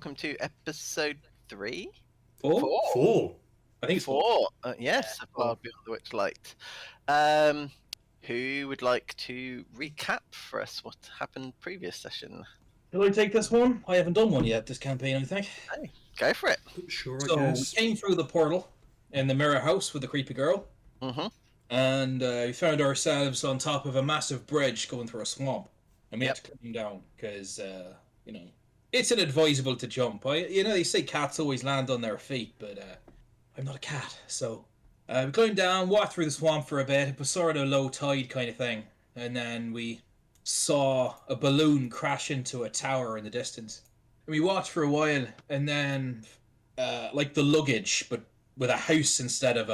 welcome to episode 3? Four? 4. I think it's 4. Yes, Yeah, of Wild Beyond the Witchlight. Who would like to recap for us what happened previous session? Will I take this one? I haven't done one yet this campaign, I think. Hey, go for it. Sure, So I we guess. came through the portal in the mirror house with the creepy girl, Mm-hmm. and we found ourselves on top of a massive bridge going through a swamp, and we had to climb down because it's inadvisable to jump. They say cats always land on their feet, but I'm not a cat, so we climbed down, walked through the swamp for a bit. It was sort of low tide kind of thing, and then we saw a balloon crash into a tower in the distance. And we walked for a while, and then like the luggage, but with a house instead of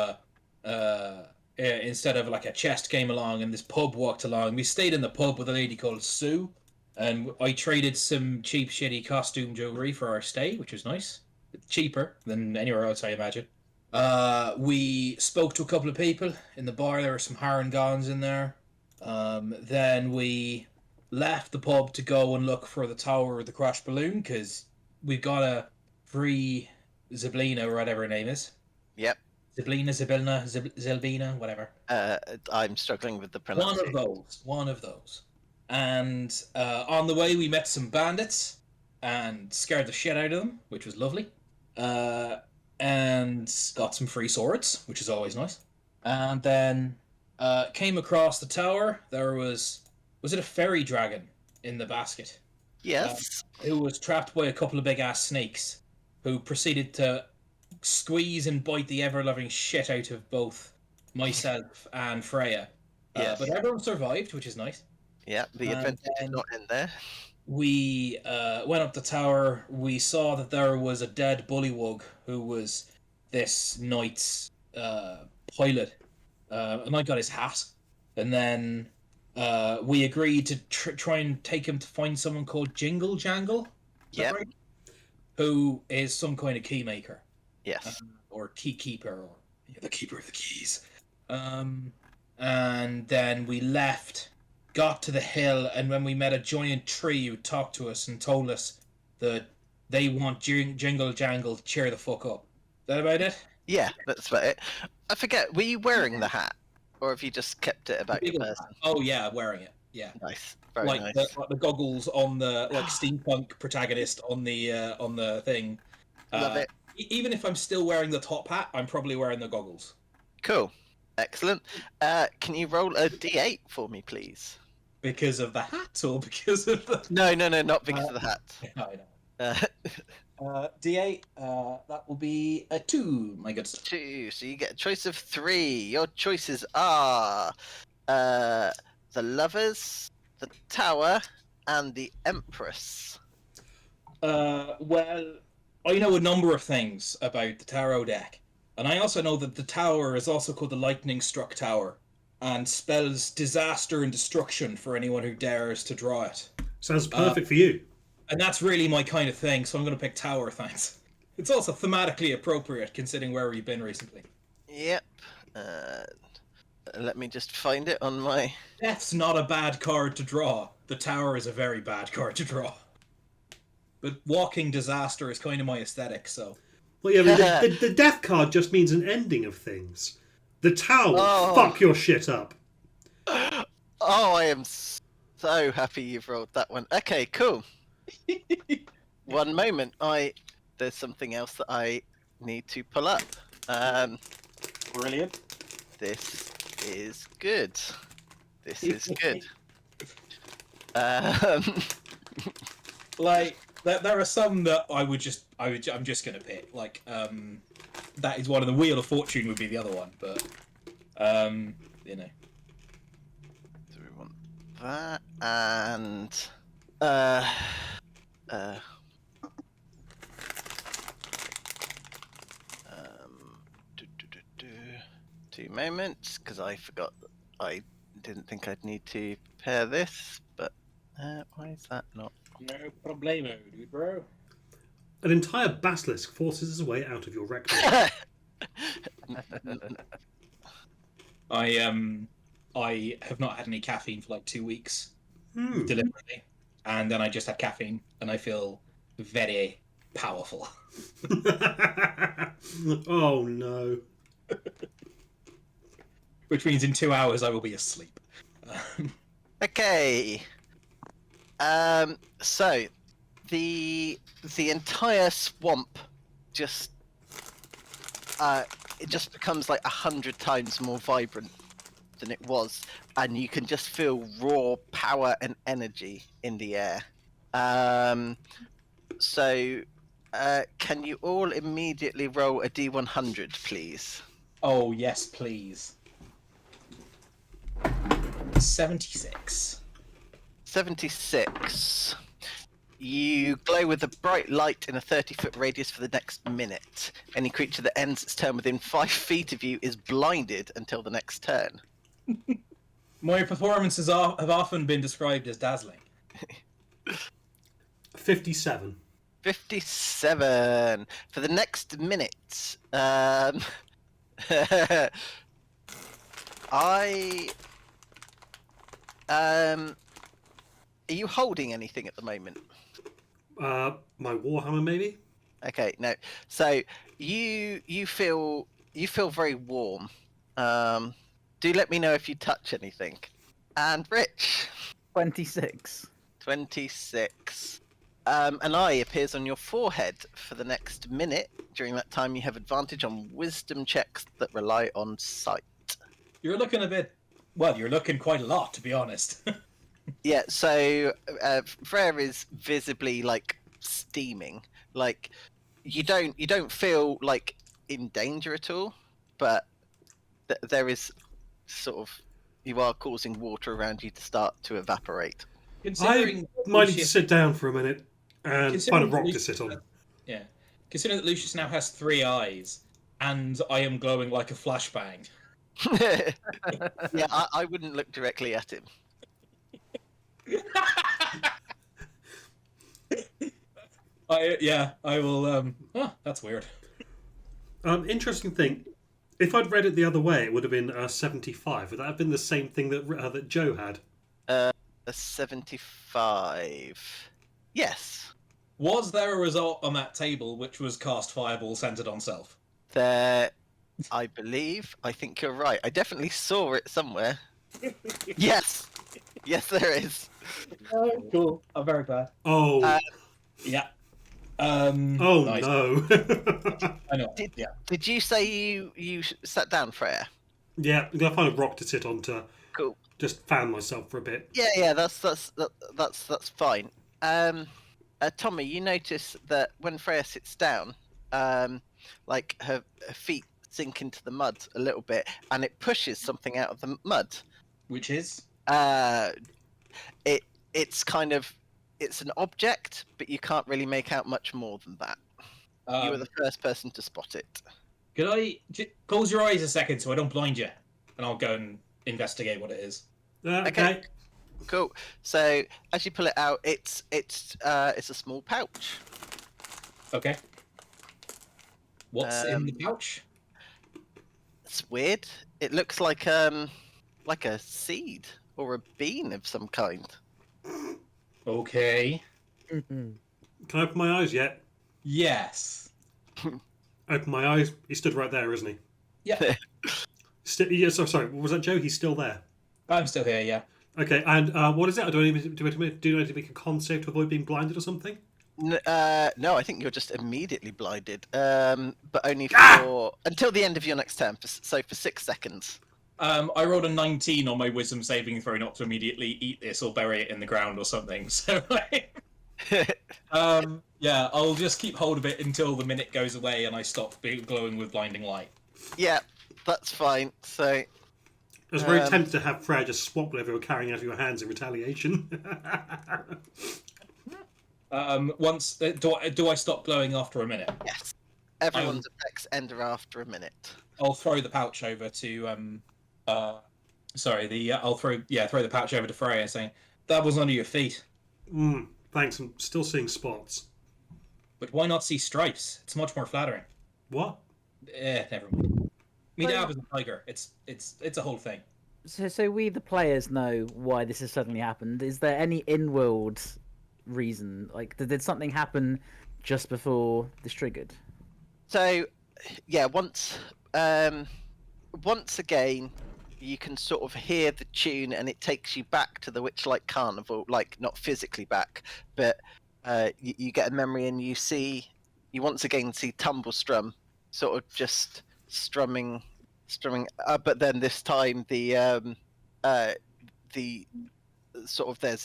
like a chest came along, and this pub walked along. We stayed in the pub with a lady called Sue, and I traded some cheap, shitty costume jewelry for our stay, which was nice. Cheaper than anywhere else, I imagine. We spoke to a couple of people in the bar. There were some Harangons in there. Then we left the pub to go and look for the tower of the crashed balloon, because we've got a free Ziblina, or whatever her name is. Yep. Ziblina, Zilbina, whatever. I'm struggling with the pronunciation. One of those. And on the way we met some bandits and scared the shit out of them, which was lovely. And got some free swords, which is always nice. And then came across the tower. There was it a fairy dragon in the basket? Yes. Who was trapped by a couple of big ass snakes, who proceeded to squeeze and bite the ever-loving shit out of both myself and Freya. Yes. But everyone survived, which is nice. Yeah, the adventure did not end there. We went up the tower. We saw that there was a dead bullywug who was this knight's pilot. And I got his hat. And then we agreed to try and take him to find someone called Jingle Jangle. Yeah. Right? Who is some kind of key maker. Yes. Or key keeper, or the keeper of the keys. And then we left, got to the hill, and when we met a giant tree who talked to us and told us that they want Jingle Jangle to cheer the fuck up. Is that about it? Yeah, that's about it. I forget, were you wearing the hat? Or have you just kept it about your person? Oh yeah, wearing it. Yeah. Nice. Very like nice. the goggles on the steampunk protagonist on the thing. Love it. Even if I'm still wearing the top hat, I'm probably wearing the goggles. Cool. Excellent. Can you roll a d8 for me, please? Because of the hat, or because of the... No, not because of the hat. I know. D8, that will be a 2, my good sir. 2, so you get a choice of 3. Your choices are the Lovers, the Tower, and the Empress. Well, I know a number of things about the tarot deck, and I also know that the tower is also called the Lightning Struck Tower, and spells disaster and destruction for anyone who dares to draw it. Sounds perfect for you. And that's really my kind of thing, so I'm going to pick Tower, thanks. It's also thematically appropriate, considering where we've been recently. Yep. Let me just find it on my... Death's not a bad card to draw. The Tower is a very bad card to draw. But Walking Disaster is kind of my aesthetic, so... Well, yeah, I mean, the death card just means an ending of things. The Tower, fuck your shit up. Oh, I am so happy you've rolled that one. Okay, cool. One moment. There's something else that I need to pull up. Brilliant. This is good. This is good. Like, there are some that I'm just gonna pick. Like, that is one of the Wheel of Fortune would be the other one, but, you know. Do we want that? And, Two moments, because I forgot that I didn't think I'd need to prepare this, but why is that not? No problemo, dude, bro. An entire basilisk forces its way out of your rectum. I have not had any caffeine for like 2 weeks, deliberately, and then I just had caffeine, and I feel very, powerful. Oh no. Which means in 2 hours I will be asleep. Okay. So the entire swamp just it just becomes like 100 times more vibrant than it was, and you can just feel raw power and energy in the air. So can you all immediately roll a D100, please? Oh, yes, please. 76. 76. You glow with a bright light in a 30-foot radius for the next minute. Any creature that ends its turn within 5 feet of you is blinded until the next turn. My performances have often been described as dazzling. 57. 57. For the next minute, are you holding anything at the moment? My Warhammer, maybe? Okay, no. So you feel very warm. Do let me know if you touch anything. And Rich, 26. 26. An eye appears on your forehead for the next minute. During that time, you have advantage on wisdom checks that rely on sight. You're looking a bit... Well, you're looking quite a lot, to be honest. Yeah, so Freya is visibly like steaming. Like you don't feel like in danger at all, but there is sort of, you are causing water around you to start to evaporate. Considering I might need to Lucius- sit down for a minute and find a rock to sit on. Yeah. Considering that Lucius now has 3 eyes, and I am glowing like a flashbang. Yeah, I wouldn't look directly at him. I will. That's weird. Interesting thing. If I'd read it the other way, it would have been 75. Would that have been the same thing that Joe had? A 75. Yes. Was there a result on that table which was cast fireball centered on self? There, I think you're right. I definitely saw it somewhere. Yes. Yes, there is. Oh, cool. I'm very glad. Oh. Yeah. Oh nice. no. I know. Did, Yeah. did you say you sat down, Freya? Yeah, I'm gonna find a rock to sit on to Cool. just fan myself for a bit. Yeah, that's fine. Tommy, you notice that when Freya sits down, like her feet sink into the mud a little bit, and it pushes something out of the mud. Which is? It's kind of, it's an object, but you can't really make out much more than that. You were the first person to spot it. Could I close your eyes a second so I don't blind you, and I'll go and investigate what it is. Okay. Cool. So as you pull it out, it's a small pouch. Okay. What's in the pouch? It's weird. It looks like a seed or a bean of some kind. Okay. Can I open my eyes yet? Yes. Open my eyes. He stood right there, isn't he? Yeah. Yeah, sorry. Was that Joe? He's still there. I'm still here, yeah. Okay, and what is it? Do I need to make a con save to avoid being blinded or something? No, I think you're just immediately blinded. But only for until the end of your next turn. So for 6 seconds. I rolled a 19 on my wisdom saving throw not to immediately eat this or bury it in the ground or something. So, yeah, I'll just keep hold of it until the minute goes away and I stop glowing with blinding light. Yeah, that's fine. So I was very tempted to have Freya just swap whatever you're carrying out of your hands in retaliation. Do I stop glowing after a minute? yes, everyone's effects end after a minute. I'll throw the pouch over to I'll throw the pouch over to Freya, saying that was under your feet. Thanks. I'm still seeing spots. But why not see stripes? It's much more flattering. What? Never mind. Me dad was a tiger. It's a whole thing. So we, the players, know why this has suddenly happened. Is there any in-world reason? Like, did something happen just before this triggered? So, yeah, once again, you can sort of hear the tune, and it takes you back to the Witchlight Carnival. Like, not physically back, but you get a memory, and you once again see Tumblestrum sort of just strumming. But then this time the sort of there's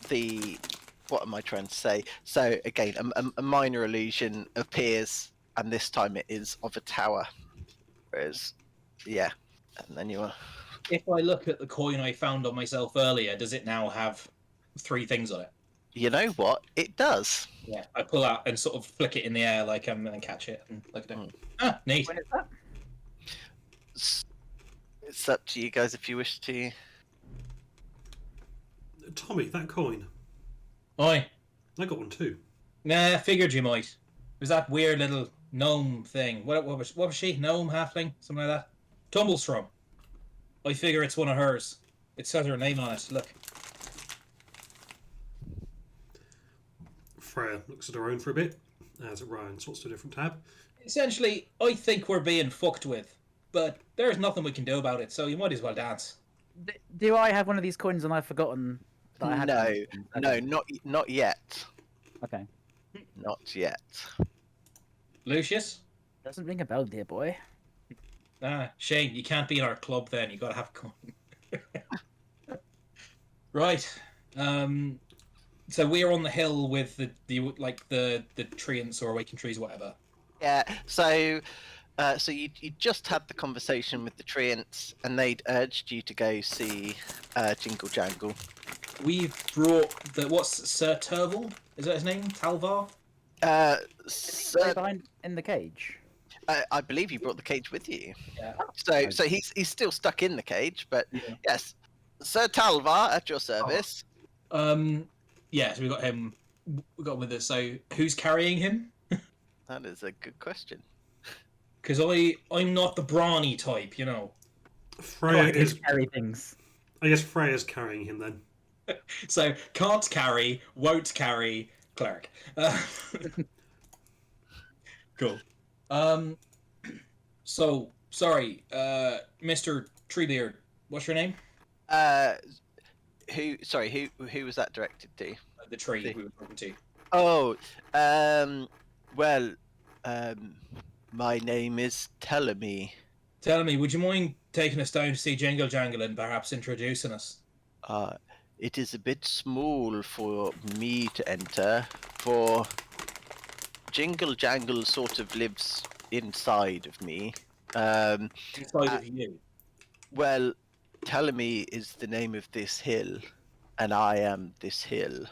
the what am I trying to say? So again, a minor illusion appears, and this time it is of a tower. Whereas, yeah, and then you are. If I look at the coin I found on myself earlier, does it now have 3 things on it? You know what? It does. Yeah, I pull out and sort of flick it in the air like I'm going to catch it and look at it. Ah, neat. When is that? It's up to you guys if you wish to. Tommy, that coin. Oi. I got one too. Nah, figured you might. It was that weird little gnome thing. What was she? Gnome, halfling? Something like that? Tumblestrum. I figure it's one of hers. It says her name on it. Look. Freya looks at her own for a bit, as Ryan sorts to a different tab. Essentially, I think we're being fucked with. But there's nothing we can do about it, so you might as well dance. Do I have one of these coins and I've forgotten that I had? No, not yet. Okay. Not yet. Lucius? Doesn't ring a bell, dear boy. Ah, Shane, you can't be in our club then. You gotta have a coin. Right. So we're on the hill with the treants or awakened trees, whatever. Yeah. So you just had the conversation with the treants, and they'd urged you to go see Jingle Jangle. We've brought what's Sir Turval? Is that his name? Talvar? So, Behind in the cage. I believe you brought the cage with you. Yeah. So he's still stuck in the cage, but Yeah. yes, Sir Talvar at your service. Yeah, so we got him. We got with us. So who's carrying him? That is a good question. Because I'm not the brawny type, you know. Freya I is. carry things. I guess Freya's carrying him then. So can't carry, won't carry, cleric. Cool. So sorry, Mr. Treebeard. What's your name? Who was that directed to? The tree we were talking to. Oh, well, my name is Telemy. Tell me, would you mind taking us down to see Jingle Jangle and perhaps introducing us? It is a bit small for me to enter, for Jingle Jangle sort of lives inside of me. Inside of you. Well, Telemy is the name of this hill, and I am this hill.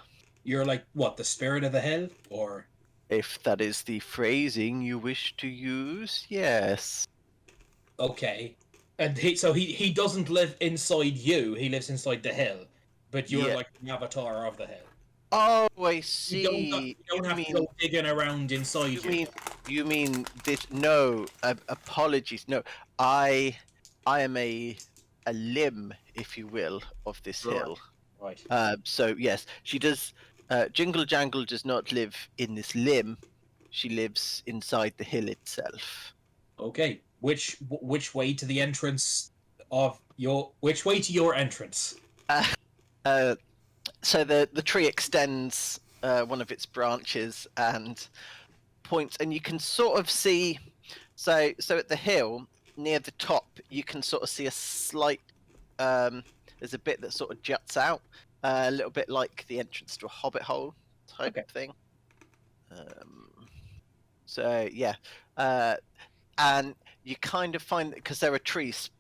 You're like what, the spirit of the hill, or? If that is the phrasing you wish to use, yes. Okay. And he doesn't live inside you. He lives inside the hill, but you're Yeah. like the avatar of the hill. Oh, I see. You don't have to go digging around inside you. You mean this? No, apologies. No, I am a limb, if you will, of this Right. hill. Right. So yes, she does. Jingle Jangle does not live in this limb. She lives inside the hill itself. Okay. Which way to the entrance of your? Which way to your entrance? So the tree extends one of its branches and points, and you can sort of see. So at the hill near the top, you can sort of see a slight. There's a bit that sort of juts out, a little bit like the entrance to a hobbit hole type thing. So yeah, and you kind of find, because there are trees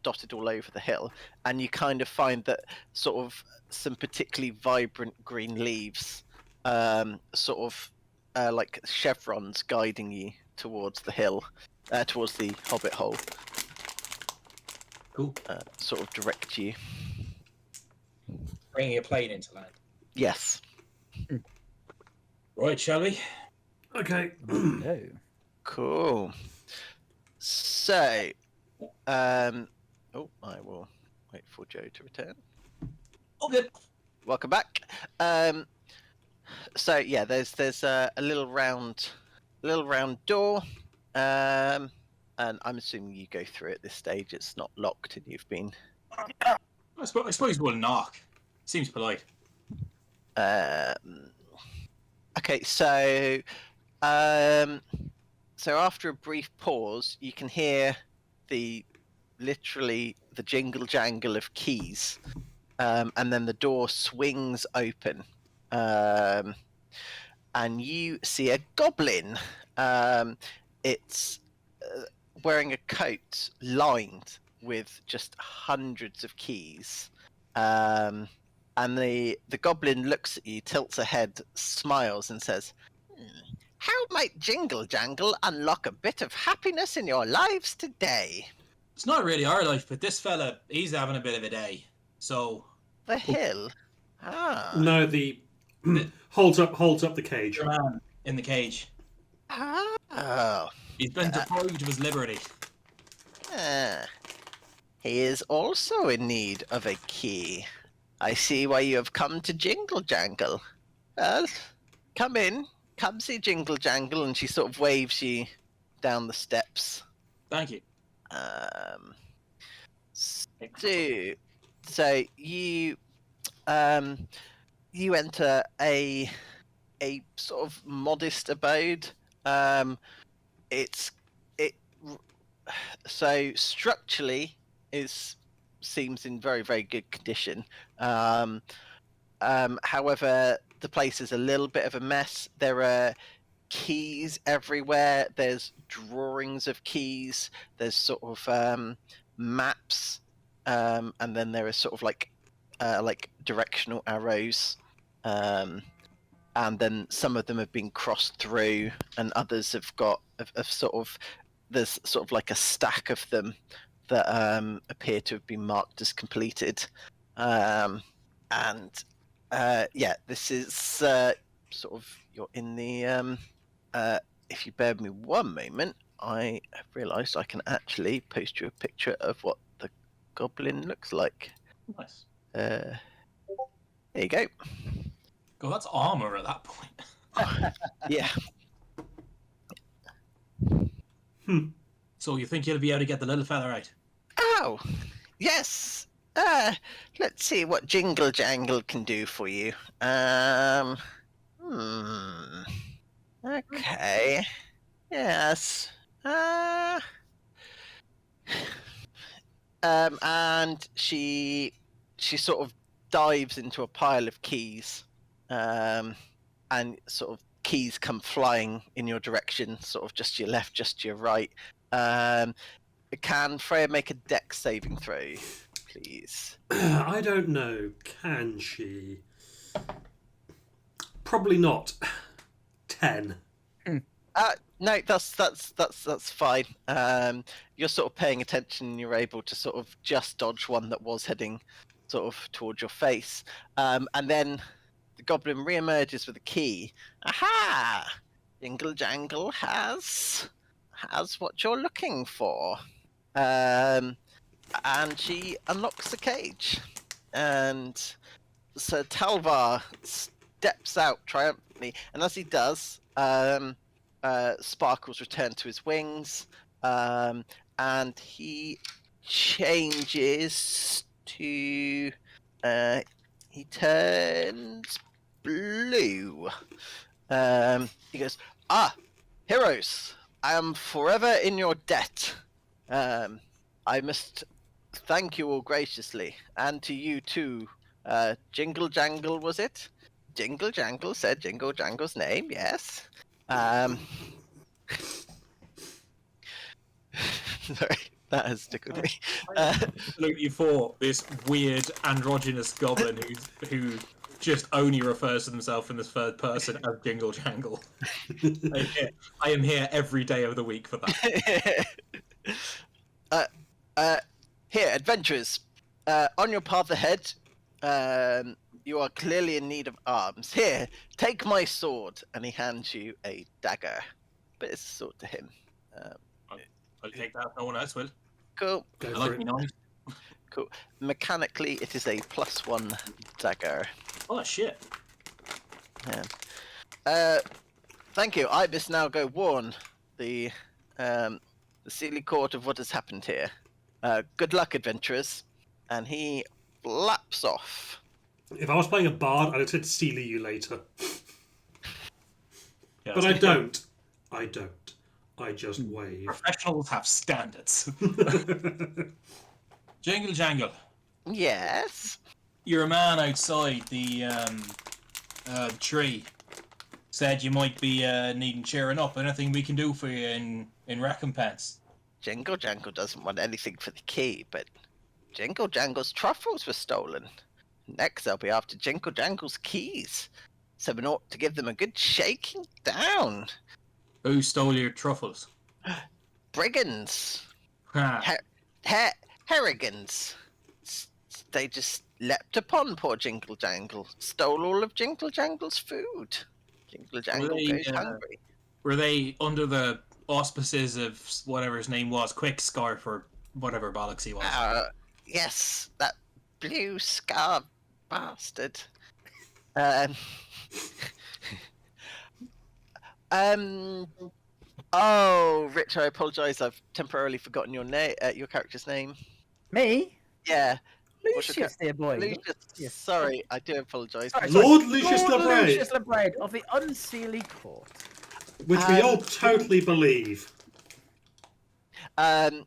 dotted all over the hill, and you kind of find that sort of some particularly vibrant green leaves, sort of like chevrons guiding you towards the hill, towards the hobbit hole. Cool. Sort of direct you. Bringing a plane into land. Yes. Right, shall we? Okay. No. Cool. So, I will wait for Joe to return. Okay. Welcome back. So yeah, there's a little round door, and I'm assuming you go through at this stage. It's not locked, and you've been. I suppose we'll knock. Seems polite. Okay, so after a brief pause, you can hear literally the jingle jangle of keys, and then the door swings open, and you see a goblin. It's wearing a coat lined with just hundreds of keys. And the goblin looks at you, tilts a head, smiles, and says, "How might Jingle Jangle unlock a bit of happiness in your lives today?" It's not really our life, but this fella, he's having a bit of a day. So The hill. Ah. No, the holds up the cage. your man in the cage. Oh. He's been deprived of his liberty. Ah. He is also in need of a key. I see why you have come to Jingle Jangle. Well, come in. Come see Jingle Jangle, and she sort of waves you down the steps. Thank you. So you enter a sort of modest abode. So structurally seems in very, very good condition. However, the place is a little bit of a mess. There are keys everywhere. There's drawings of keys. There's sort of maps, and then there is sort of like directional arrows, and then some of them have been crossed through, and others have got there's sort of like a stack of them that appear to have been marked as completed, and this is sort of you're in the if you bear with me one moment, I have realised I can actually post you a picture of what the goblin looks like. Nice. There you go. God, that's armor at that point. Yeah. So you think you'll be able to get the little fella right? Oh, yes. Let's see what Jingle Jangle can do for you. Okay. Yes. And she sort of dives into a pile of keys, and sort of keys come flying in your direction, sort of just to your left, just to your right. Can Freya make a dex saving throw, please? I don't know. Can she? Probably not. 10. No, that's fine. You're sort of paying attention. And you're able to sort of just dodge one that was heading sort of towards your face, and then the goblin reemerges with a key. Aha! Jingle Jangle has what you're looking for. And she unlocks the cage, and Sir Talvar steps out triumphantly, and as he does, sparkles return to his wings, and he changes to he turns blue. He goes, heroes, I am forever in your debt. I must thank you all graciously, and to you too. Jingle Jangle, was it? Jingle Jangle said Jingle Jangle's name, yes. Sorry, that has tickled me. Absolutely for this weird androgynous goblin who just only refers to himself in this third person as Jingle Jangle. I am here every day of the week for that. Here, adventurers, on your path ahead, you are clearly in need of arms. Here, take my sword, and he hands you a dagger. But it's a sword to him. I'll take that. No one else will. Cool. Go I for like it. me nice. Cool. Mechanically, it is a +1 dagger. Oh shit! Thank you. I must now go warn the Sealy Court of what has happened here. Good luck, adventurers. And he flaps off. If I was playing a bard, I'd have said "Sealy you later," Yes. but I don't. I don't. I just wave. Professionals have standards. Jingle jangle. Yes. Your man outside the tree said you might be needing cheering up. Anything we can do for you in recompense? Jingle Jangle doesn't want anything for the key, but Jingle Jangle's truffles were stolen. Next, they'll be after Jingle Jangle's keys. So we ought to give them a good shaking down. Who stole your truffles? Brigands. Ha. Harrigans. They just leapt upon poor Jingle Jangle, stole all of Jingle Jangle's food. Jingle Jangle they, goes hungry. Were they under the auspices of whatever his name was, Quick Scarf or whatever bollocks he was? Yes, that blue scar bastard. Oh, Rich, I apologise. I've temporarily forgotten your your character's name. Me? Yeah, What's your Lucius, dear boy. Lucius. Yes. Sorry, I do apologise. Sorry, Lord Lucius Lord LeBray, Lucius LeBray of the Unseelie Court. which we all totally believe. Can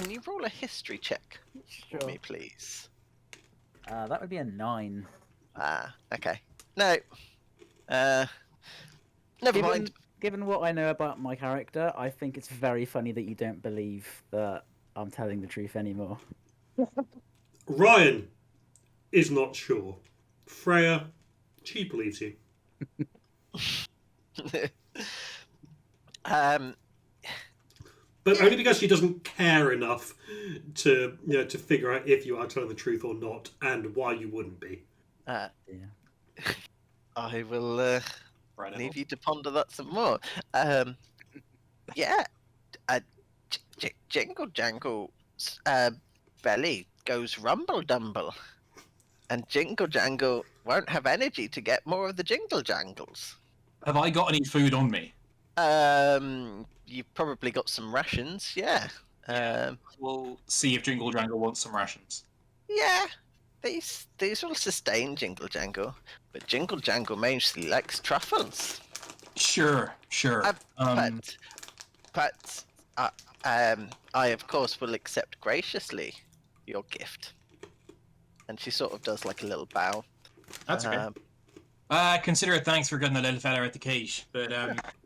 you roll a history check Sure. for me, please? That would be a 9. Okay. No. Never mind. Given what I know about my character, I think it's very funny that you don't believe that I'm telling the truth anymore. Ryan is not sure. Freya, she believes you. But only because she doesn't care enough to to figure out if you are telling the truth or not, and why you wouldn't be. Yeah. I will Right, need you to ponder that some more. Yeah. Jingle Jangle's belly goes rumble dumble, and Jingle Jangle won't have energy to get more of the Jingle Jangles. Have I got any food on me? You've probably got some rations, yeah. We'll see if Jingle Jangle wants some rations. Yeah. These will sustain Jingle Jangle, but Jingle Jangle mostly likes truffles. Sure. But I of course will accept graciously your gift. And she sort of does like a little bow. That's okay. Consider it thanks for getting the little fella out the cage. But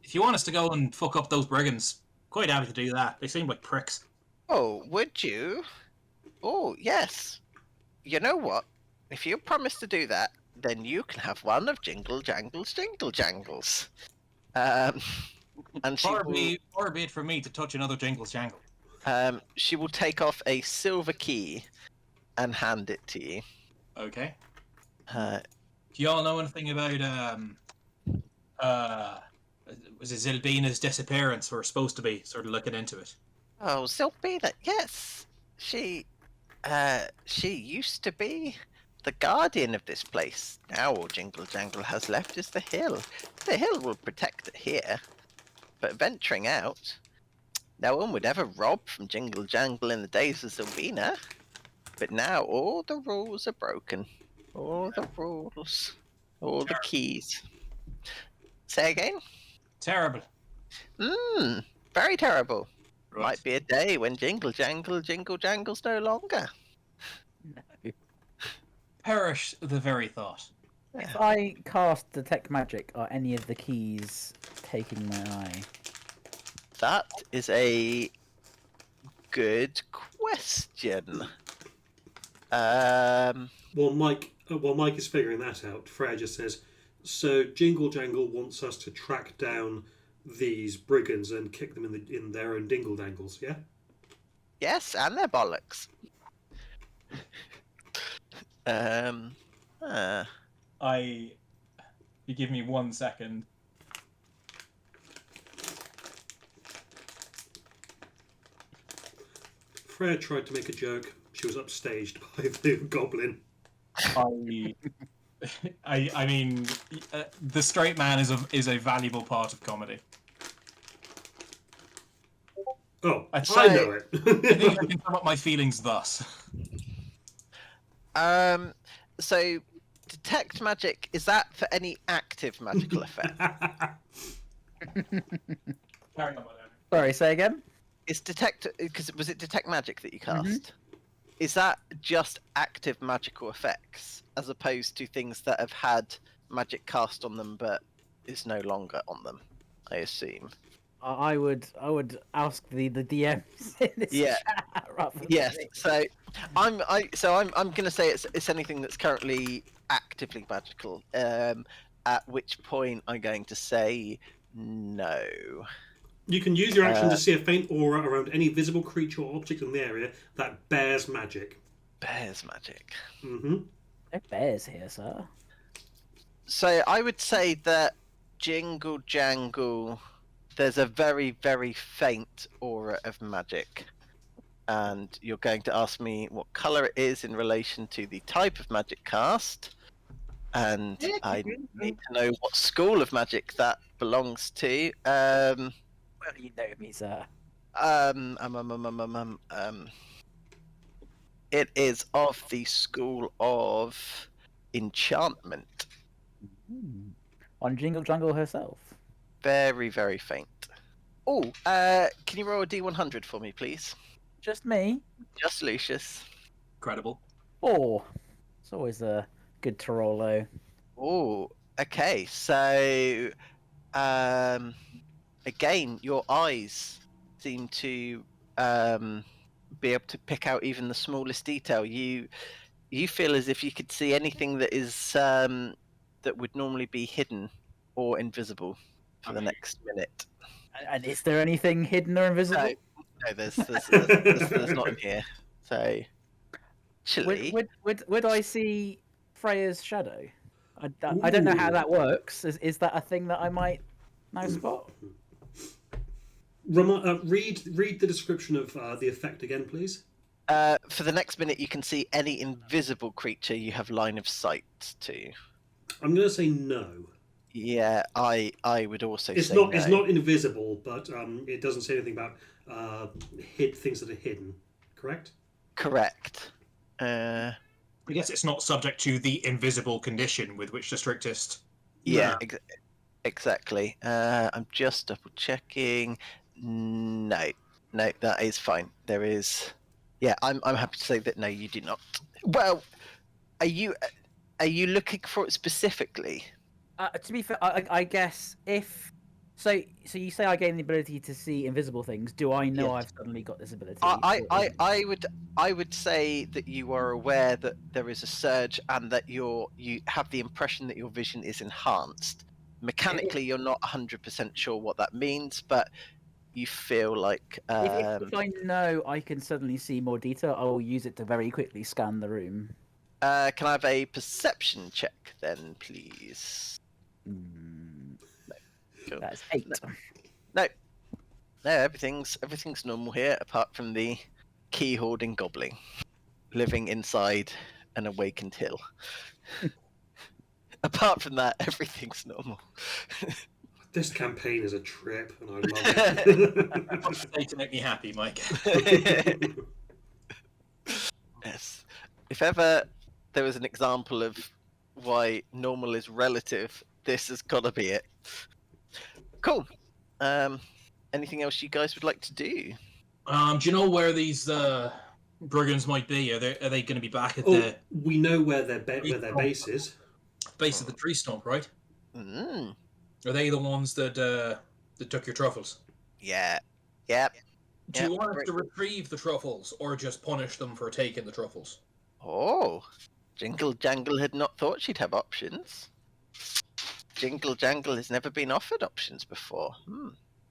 if you want us to go and fuck up those brigands, quite happy to do that. They seem like pricks. Oh, would you? Oh, yes. You know what? If you promise to do that, then you can have one of Jingle Jangle's Jingle Jangles. And she Far will, be it from me to touch another Jingle's Jangle. she will take off a silver key and hand it to you. Okay. Uh, Do y'all know anything about was it Zilbina's disappearance? We're supposed to be sort of looking into it. oh, Sylvina, yes. She used to be the guardian of this place. Now all Jingle Jangle has left is the hill. The hill will protect it here. But venturing out, no one would ever rob from Jingle Jangle in the days of Sylvina. But now all the rules are broken. All the rules. All the keys. Say again? Terrible. Very terrible. Right. Might be a day when Jingle Jangle's no longer. Perish the very thought. If I cast Detect Magic, are any of the keys taking my eye? That is a good question. While Mike is figuring that out, Freya just says, "So Jingle Jangle wants us to track down these brigands and kick them in their own dingle dangles, yeah?" Yes, and their bollocks. You give me 1 second. Freya tried to make a joke. She was upstaged by the goblin. I mean, the straight man is a valuable part of comedy. Oh, I'd I say- know I think I it. can sum up my feelings thus. So detect magic, is that for any active magical effect? Carry on, whatever. Sorry, say again. Is detect, because was it detect magic that you Mhm. cast? Is that just active magical effects as opposed to things that have had magic cast on them but is no longer on them? I assume. I would ask the DMs in this Yeah. chat rather than Yes. me. So I'm gonna say it's anything that's currently actively magical. At which point I'm going to say no. You can use your action to see a faint aura around any visible creature or object in the area that bears magic. Bears magic. Mm-hmm. No bears here, sir. So I would say that Jingle Jangle, there's a very, very faint aura of magic. And you're going to ask me what colour it is in relation to the type of magic cast. And I need to know what school of magic that belongs to. Well, you know me, sir. It is of the school of enchantment. On Jingle Jungle herself. Very, very faint. Oh, can you roll a D100 for me, please? Just me. Just Lucius. Incredible. 4. It's always good to roll low. Oh, okay. So, again, your eyes seem to be able to pick out even the smallest detail. You feel as if you could see anything that is that would normally be hidden or invisible for the next minute. And is there anything hidden or invisible? No, there's not in here. So, actually, Would I see Freya's shadow? I don't know how Ooh. that works. Is that a thing that I might now spot? Read the description of the effect again, please. for the next minute, you can see any invisible creature you have line of sight to. I'm going to say no. Yeah, I would also It's say not. no. It's not invisible, but it doesn't say anything about things that are hidden. Correct. Correct. I guess it's not subject to the invisible condition with which the strictest. Yeah, exactly. I'm just double checking. No, that is fine. There is. Yeah, I'm happy to say that no, you do not. Well, are you looking for it specifically? To be fair, I guess if so you say I gain the ability to see invisible things. Do I know Yes. I've suddenly got this ability? I would say that you are aware that there is a surge and that you have the impression that your vision is enhanced. Mechanically, you're not 100% sure what that means, but you feel like If I know I can suddenly see more detail, I will use it to very quickly scan the room. can I have a perception check then, please? Cool. That's 8. No, everything's normal here, apart from the key hoarding goblin living inside an awakened hill. Apart from that, everything's normal. This campaign is a trip, and I love Say to make me happy, Mike. Yes. If ever there was an example of why normal is relative, this has got to be it. Cool. Anything else you guys would like to do? Do you know where these brigands might be? Are they going to be back at the we know where their base is. base of the tree stump, right? Mm, Are they the ones that took your truffles? yeah. Yep. Do you Yep, want us great. to retrieve the truffles or just punish them for taking the truffles? Oh, Jingle Jangle had not thought she'd have options. Jingle Jangle has never been offered options before.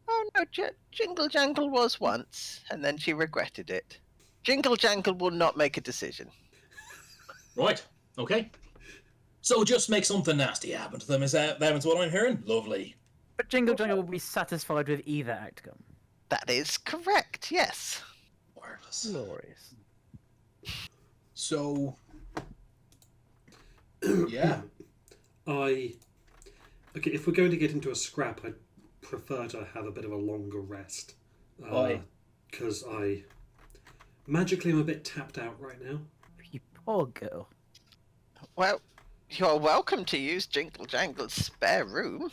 Oh no, Jingle Jangle was once, and then she regretted it. Jingle Jangle will not make a decision. Right. Okay. So just make something nasty happen to them. Is that what I'm hearing? Lovely. But Jingle Jungle will be satisfied with either outcome. That is correct, yes. Marvelous. Glorious. So, yeah, Okay, if we're going to get into a scrap, I'd prefer to have a bit of a longer rest. Why? Because magically I'm a bit tapped out right now. You poor girl. Well, you're welcome to use Jingle Jangle's spare room.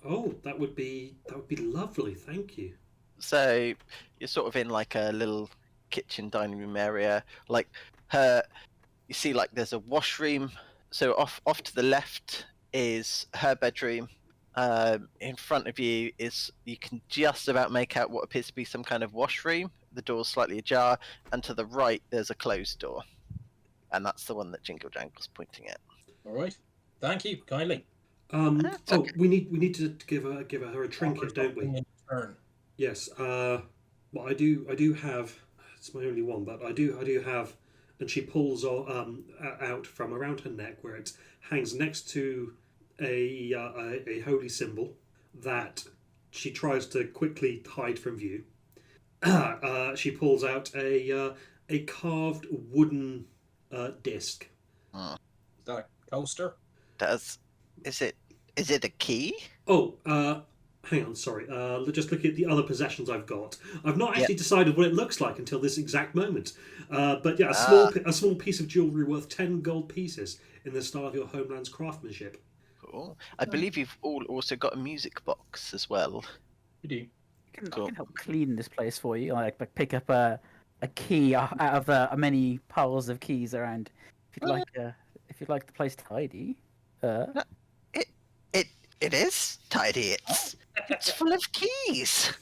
Oh, that would be lovely. Thank you. So you're sort of in like a little kitchen dining room area. Like you see like there's a washroom. So off to the left is her bedroom. In front of you you can just about make out what appears to be some kind of washroom. The door's slightly ajar, and to the right there's a closed door, and that's the one that Jingle Jangle's pointing at. All right. Thank you kindly. That's okay. We need to give her a trinket, don't we? In turn. Yes. Well, I do have. It's my only one, but I do have. And she pulls out from around her neck, where it hangs next to a holy symbol that she tries to quickly hide from view. She pulls out a carved wooden disc. Is that a coaster? Is it a key? Oh, hang on, sorry. Just looking at the other possessions I've got. I've not actually decided what it looks like until this exact moment. But yeah, a small piece of jewellery worth 10 gold pieces in the style of your homeland's craftsmanship. Cool. I believe you've all also got a music box as well. We do. I Cool. can help clean this place for you. Like pick up a key out of the many piles of keys around. If you'd like the place tidy. It is tidy. It's full of keys.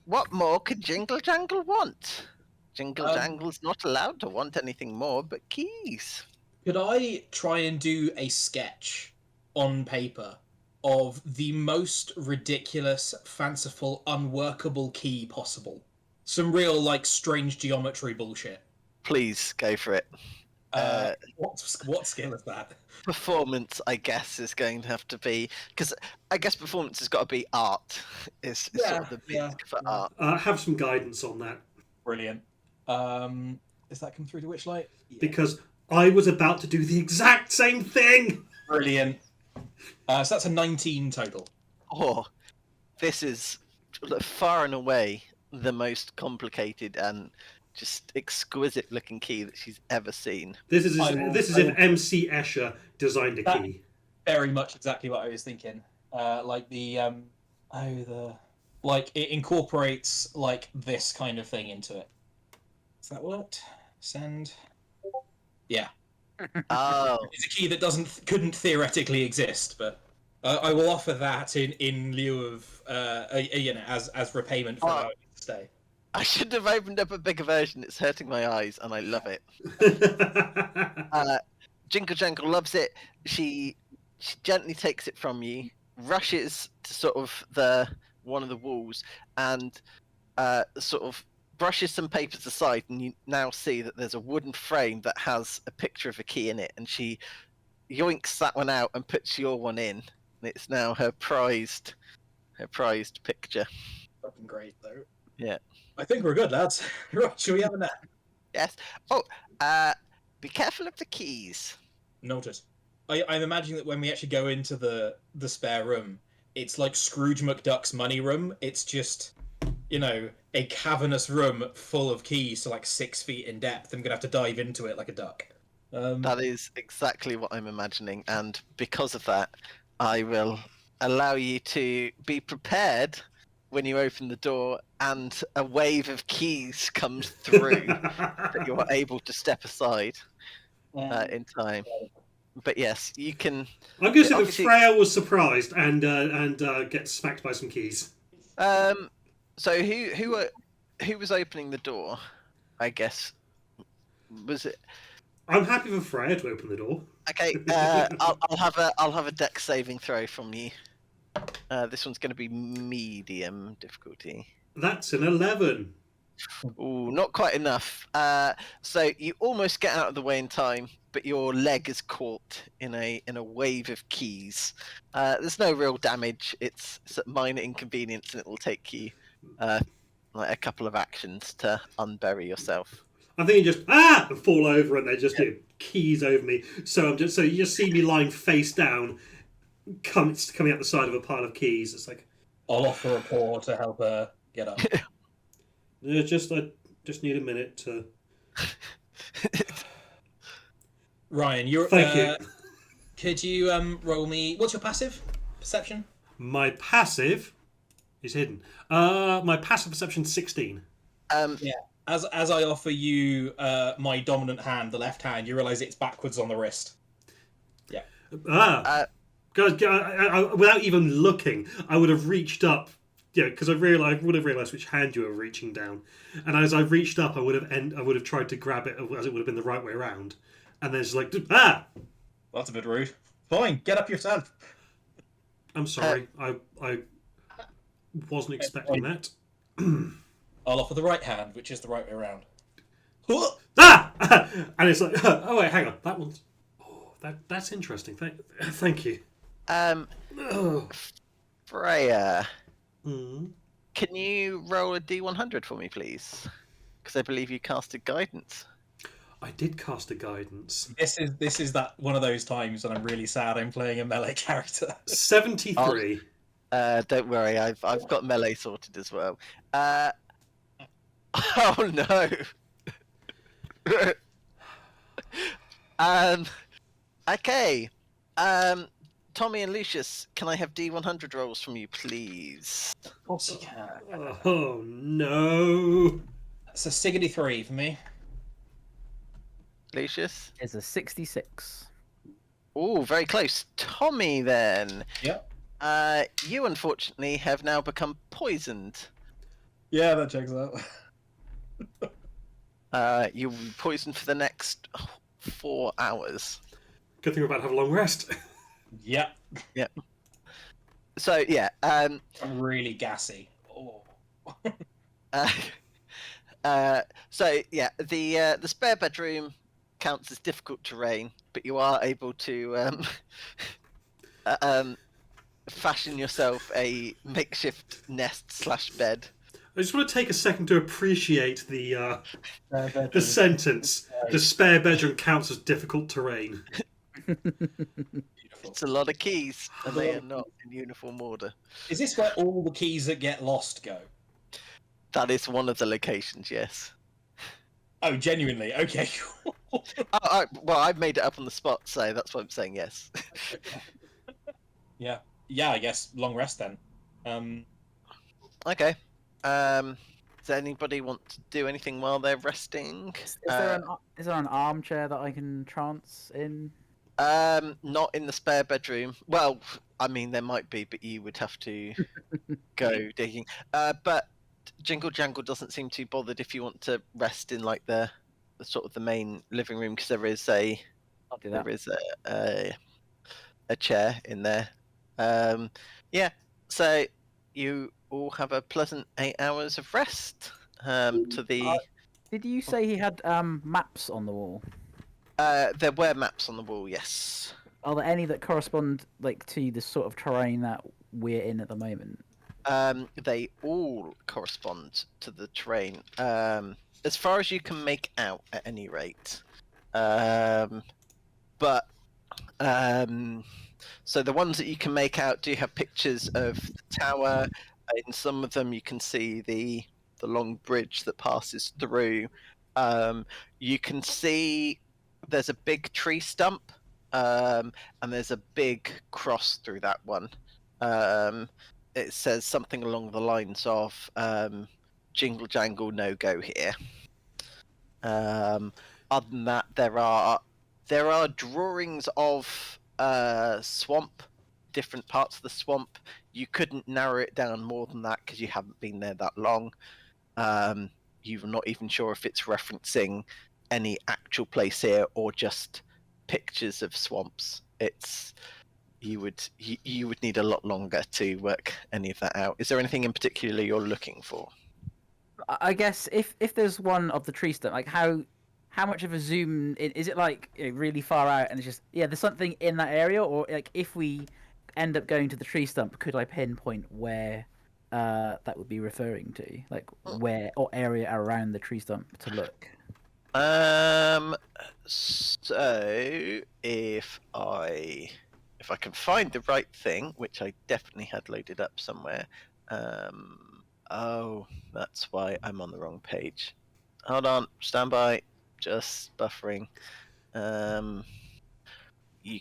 What more could Jingle Jangle want? Jingle Jangle's not allowed to want anything more but keys. Could I try and do a sketch on paper of the most ridiculous, fanciful, unworkable key possible? Some real, like, strange geometry bullshit. Please go for it. What skill is that? Performance, I guess, is going to have to be, because I guess performance has got to be art. Is sort of the big for art. Have some guidance on that. Brilliant. Does that come through to Witchlight? Yeah. Because I was about to do the exact same thing. Brilliant. So that's a 19 total. Oh, this is far and away the most complicated and just exquisite looking key that she's ever seen. This is if MC Escher designed a key. Very much exactly what I was thinking. Like the it incorporates like this kind of thing into it. Is that what? Send. Yeah. Oh, It's a key that couldn't theoretically exist, but I will offer that in lieu of as repayment for allowing it to stay. I should have opened up a bigger version. It's hurting my eyes, and I love it. Jingle Jangle loves it. She gently takes it from you, rushes to sort of one of the walls, and sort of brushes some papers aside, and you now see that there's a wooden frame that has a picture of a key in it, and she yoinks that one out and puts your one in, and it's now her prized picture. Fucking great though. Yeah. I think we're good, lads. Right, shall we have a nap? Yes. Oh, be careful of the keys. Noted. I'm imagining that when we actually go into the spare room, it's like Scrooge McDuck's money room. It's just, a cavernous room full of keys to like 6 feet in depth. I'm gonna have to dive into it like a duck. That is exactly what I'm imagining, and because of that, I will allow you to be prepared when you open the door and a wave of keys comes through that you're able to step aside in time. But yes, you can. I'm going to say that Freya was surprised and gets smacked by some keys. So who was opening the door? I guess was it? I'm happy for Freya to open the door. Okay, I'll have a dex saving throw from you. This one's going to be medium difficulty. That's an 11. Ooh, not quite enough. So you almost get out of the way in time, but your leg is caught in a wave of keys. There's no real damage. It's a minor inconvenience, and it will take you like a couple of actions to unbury yourself. I'm thinking just and fall over, and they just keys over me. So you just see me lying face down, coming out the side of a pile of keys. It's like I'll offer a paw to help her get up. I just need a minute to. Ryan, you're. Thank you. Could you roll me? What's your passive perception? My passive is hidden. My passive perception 16. Yeah. As I offer you my dominant hand, the left hand, you realise it's backwards on the wrist. Yeah. Guys, I, without even looking, I would have reached up. Yeah, because I would have realised which hand you were reaching down, and as I reached up, I would have tried to grab it as it would have been the right way around, and then it's like That's a bit rude. Fine, get up yourself. I'm sorry, I wasn't expecting that. I'll offer the right hand, which is the right way around. And it's like, oh wait, hang on, that one's. Oh, that's interesting. Thank you. Freya, Mm. can you roll a D100 for me, please? Because I believe you casted guidance. I did cast a guidance. This is that one of those times when I'm really sad I'm playing a melee character. 73. Don't worry, I've got melee sorted as well. Oh no. Okay. Tommy and Lucius, can I have D100 rolls from you, please? Of course you can. Oh no. That's a 63 for me. Lucius? Is a 66. Oh, very close. Tommy, then. Yep. You unfortunately have now become poisoned. Yeah, that checks out. You will be poisoned for the next 4 hours. Good thing we're about to have a long rest. Yep. So yeah, I'm really gassy. Oh. So yeah, the spare bedroom counts as difficult terrain, but you are able to fashion yourself a makeshift nest/bed. I just want to take a second to appreciate the sentence. The spare bedroom counts as difficult terrain. It's a lot of keys, and they are not in uniform order. Is this where all the keys that get lost go? That is one of the locations, yes. Oh, genuinely? Okay. Well, I've made it up on the spot, so that's why I'm saying yes. Yeah. Yeah, I guess long rest then. Okay. Does anybody want to do anything while they're resting? Is there an armchair that I can trance in? Not in the spare bedroom. Well, I mean, there might be, but you would have to go digging. But Jingle Jangle doesn't seem too bothered if you want to rest in like the sort of the main living room, because there is I'll do that. there is a chair in there. Yeah. So you all have a pleasant 8 hours of rest. To the Did you say he had maps on the wall? there were maps on the wall. Yes. Are there any that correspond like to the sort of terrain that we're in at the moment? They all correspond to the terrain, as far as you can make out, at any rate. But so the ones that you can make out do have pictures of the tower. In some of them, you can see the long bridge that passes through. You can see there's a big tree stump, and there's a big cross through that one. It says something along the lines of "Jingle Jangle, no go here." Other than that, there are drawings of swamp, different parts of the swamp. You couldn't narrow it down more than that because you haven't been there that long. You're not even sure if it's referencing any actual place here or just pictures of swamps. You would need a lot longer to work any of that out. Is there anything in particular you're looking for? I guess if there's one of the tree stump, like how much of a zoom is it, like really far out and it's just there's something in that area, or like if we end up going to the tree stump, could I pinpoint where that would be referring to, like where or area around the tree stump to look? So if I can find the right thing, which I definitely had loaded up somewhere. Oh, that's why I'm on the wrong page. Hold on, stand by. Just buffering. You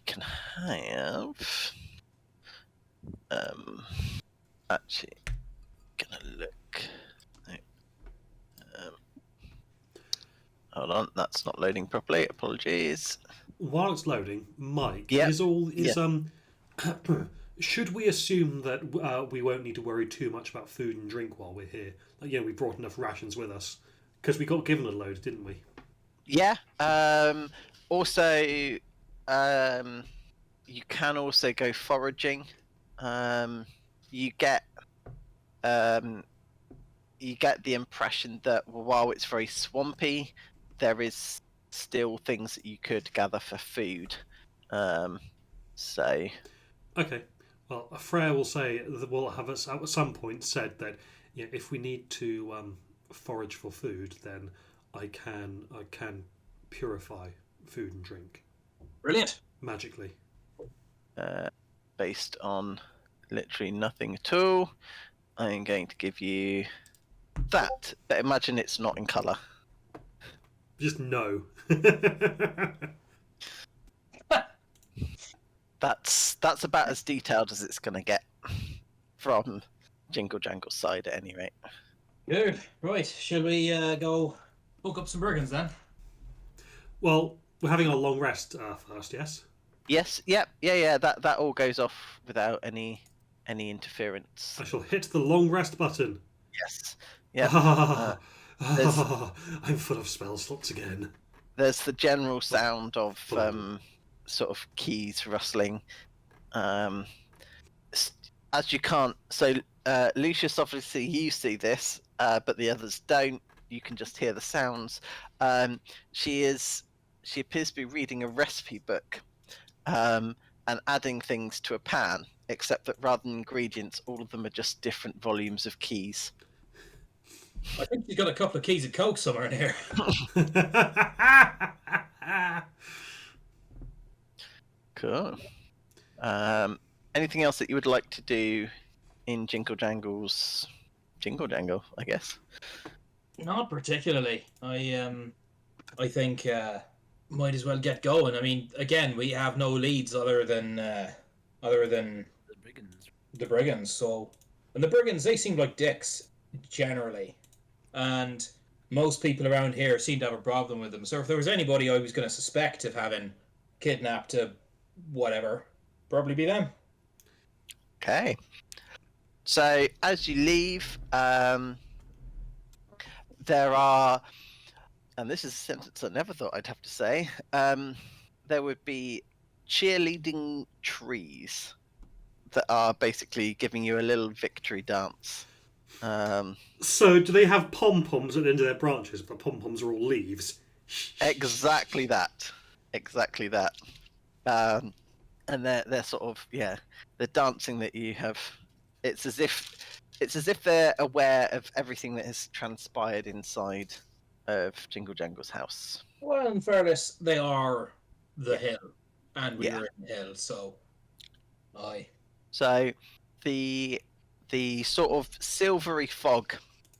can have. Actually, gonna look. Um, hold on, that's not loading properly. Apologies. While it's loading, Mike, Yep. is should we assume that we won't need to worry too much about food and drink while we're here? Like, we brought enough rations with us because we got given a load, didn't we? Yeah. Also, you can also go foraging. You get the impression that while it's very swampy, there is still things that you could gather for food. So Okay. Well, Freya will say that we'll have at some point said that if we need to forage for food, then I can purify food and drink Brilliant. magically. based on literally nothing at all, I'm going to give you that. But imagine it's not in colour. Just no. That's about as detailed as it's going to get from Jingle Jangle's side, at any rate. Good. Right. Shall we go hook up some brigands then? Well, we're having our long rest first, yes? Yes. Yep. Yeah. That all goes off without any interference. I shall hit the long rest button. Yes. Yeah. I'm full of spell slots again. There's the general sound of sort of keys rustling. As you can't. So Lucius, obviously, you see this, but the others don't. You can just hear the sounds. She appears to be reading a recipe book, and adding things to a pan. Except that rather than ingredients, all of them are just different volumes of keys. I think you've got a couple of keys of coke somewhere in here. Cool. Anything else that you would like to do in Jingle Jangle's Jingle Jangle, I guess? Not particularly. I think might as well get going. I mean, again, we have no leads other than The brigands. the brigands. So, and the brigands, they seem like dicks generally, and most people around here seem to have a problem with them. So, if there was anybody I was going to suspect of having kidnapped a whatever, probably be them. Okay. So as you leave, there are, and this is a sentence I never thought I'd have to say, there would be cheerleading trees that are basically giving you a little victory dance. So, do they have pom-poms at the end of their branches, but pom-poms are all leaves? Exactly that. Exactly that. And they're sort of, the dancing that you have. It's as if they're aware of everything that has transpired inside of Jingle Jangle's house. Well, in fairness, they are the hill, and we Yeah. were in the hill, so aye. So the sort of silvery fog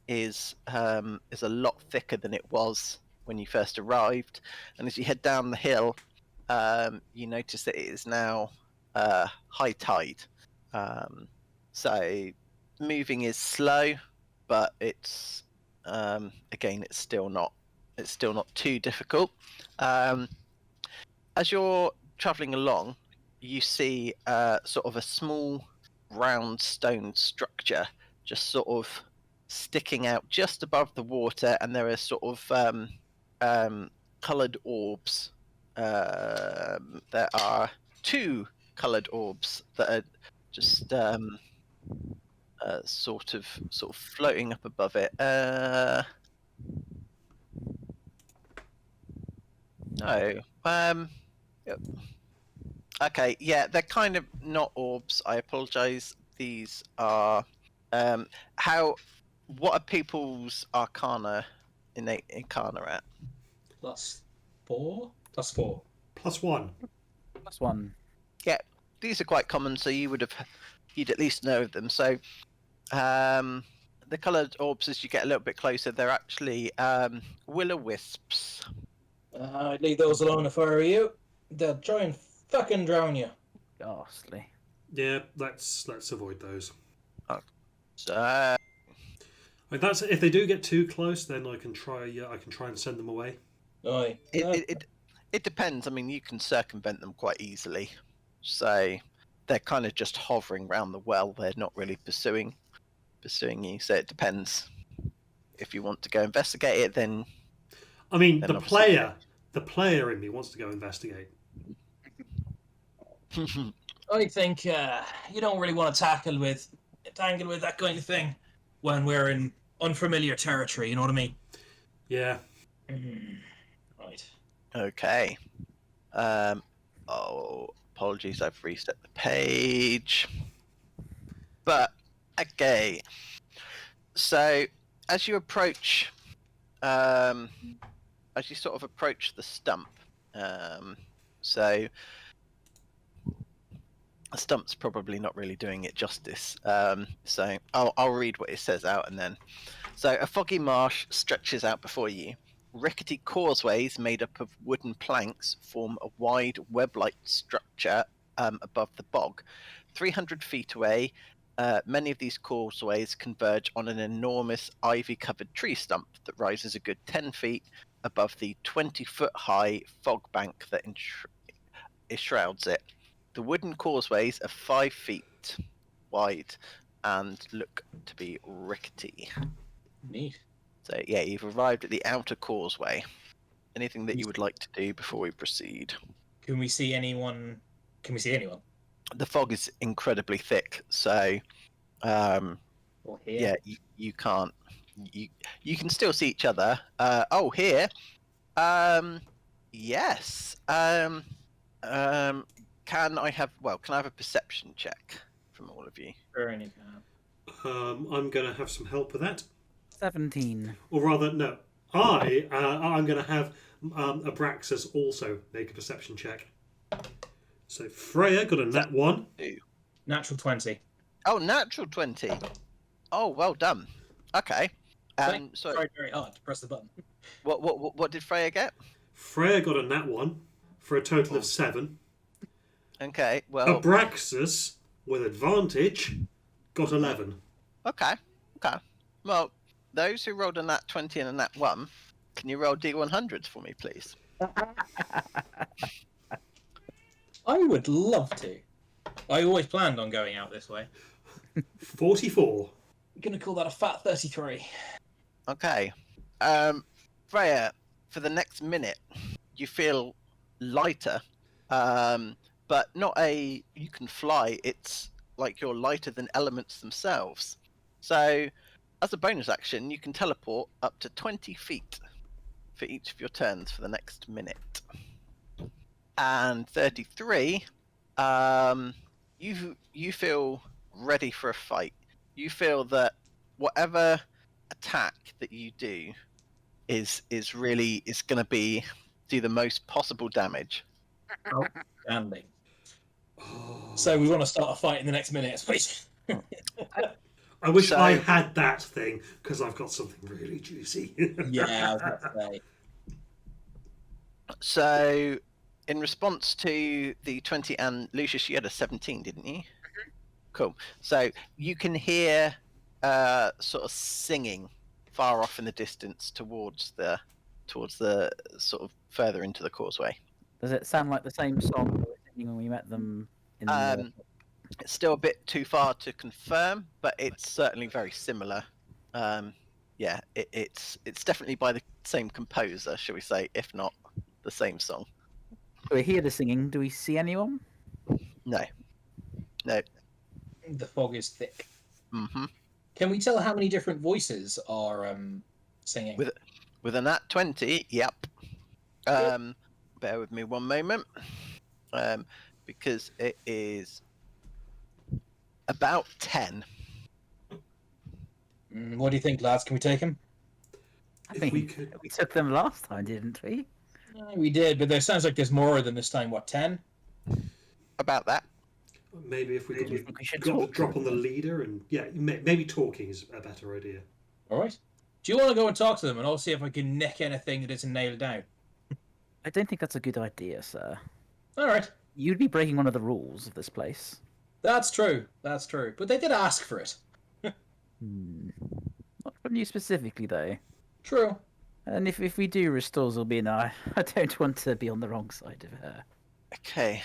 is a lot thicker than it was when you first arrived, and as you head down the hill, you notice that it is now high tide. So moving is slow, but it's again it's still not too difficult. As you're traveling along, you see sort of a small round stone structure just sort of sticking out just above the water, and there are sort of coloured orbs. There are 2 coloured orbs that are just sort of floating up above it. No. Yep. Okay, yeah, they're kind of not orbs. I apologise. These are what are people's innate arcana at? +4. +4. +1. +1. Yeah, these are quite common, so you'd at least know of them. So, the coloured orbs, as you get a little bit closer, they're actually will-o-wisps. I'd leave those alone if I were you. They'll try and fucking drown you. Ghastly. Yeah, let's avoid those. So, Like that's if they do get too close, then I can try and send them away. Aye. it depends. I mean, you can circumvent them quite easily. So they're kind of just hovering around the well. They're not really pursuing you. So it depends. If you want to go investigate it, then I mean, Then the obviously- player in me wants to go investigate. I think you don't really want to tangle with that kind of thing when we're in unfamiliar territory. You know what I mean? Yeah. Right. Okay. Oh, apologies. I've reset the page. But okay. So as you approach, as you sort of approach the stump, so the stump's probably not really doing it justice. So I'll read what it says out and then. So a foggy marsh stretches out before you. Rickety causeways made up of wooden planks form a wide web-like structure above the bog. 300 feet away, many of these causeways converge on an enormous ivy-covered tree stump that rises a good 10 feet above the 20-foot-high fog bank that enshrouds it. The wooden causeways are 5 feet wide and look to be rickety. Neat. So yeah, you've arrived at the outer causeway. Anything that you would like to do before we proceed? Can we see anyone? The fog is incredibly thick, so Well, yeah, you can't. You can still see each other. Oh, here. Yes. Can I have a perception check from all of you? Sure, any can. I'm gonna have some help with that, 17. or rather, no. I'm gonna have Abraxas also make a perception check. So Freya got a nat 1. Natural 20. Oh, natural 20. Oh, well done. Okay. So Tried very hard to press the button. what did Freya get? Freya got a nat 1 for a total of 7. Okay. Well. Abraxas, with advantage, got 11. Okay. Well, those who rolled a nat 20 and a nat 1, can you roll D100s for me, please? I would love to. I always planned on going out this way. 44. I'm gonna call that a fat 33. Okay. Freya, for the next minute, you feel lighter, but not you can fly. It's like you're lighter than elements themselves. So, as a bonus action, you can teleport up to 20 feet for each of your turns for the next minute. And 33, you feel ready for a fight. You feel that whatever attack that you do is going to do the most possible damage. Outstanding. Oh. So we want to start a fight in the next minute, please. I wish So- I had that thing, because I've got something really juicy. Yeah, I was about to say. So, in response to the 20, and Lucius, you had a 17, didn't you? Mhm. Cool. So you can hear sort of singing far off in the distance towards the sort of further into the causeway. Does it sound like the same song we were singing when we met them in the... It's still a bit too far to confirm, but it's certainly very similar. Yeah, it's definitely by the same composer, shall we say, if not the same song. Do we hear the singing? Do we see anyone? No. The fog is thick. Mm-hmm. Can we tell how many different voices are singing? With a nat 20, yep. Bear with me one moment. Because it is about 10. What do you think, lads? Can we take him? I If think we could- we took them last time, didn't we? We did, but there sounds like there's more than this time. What, 10? About that. Maybe if we Do you think we should got the talk drop to on the them? leader, and yeah, maybe talking is a better idea. All right. Do you want to go and talk to them, and I'll see if I can nick anything that isn't nailed down? I don't think that's a good idea, sir. All right. You'd be breaking one of the rules of this place. That's true. That's true. But they did ask for it. Not from you specifically, though. True. And if we do restore Zulbina, I don't want to be on the wrong side of her. Okay.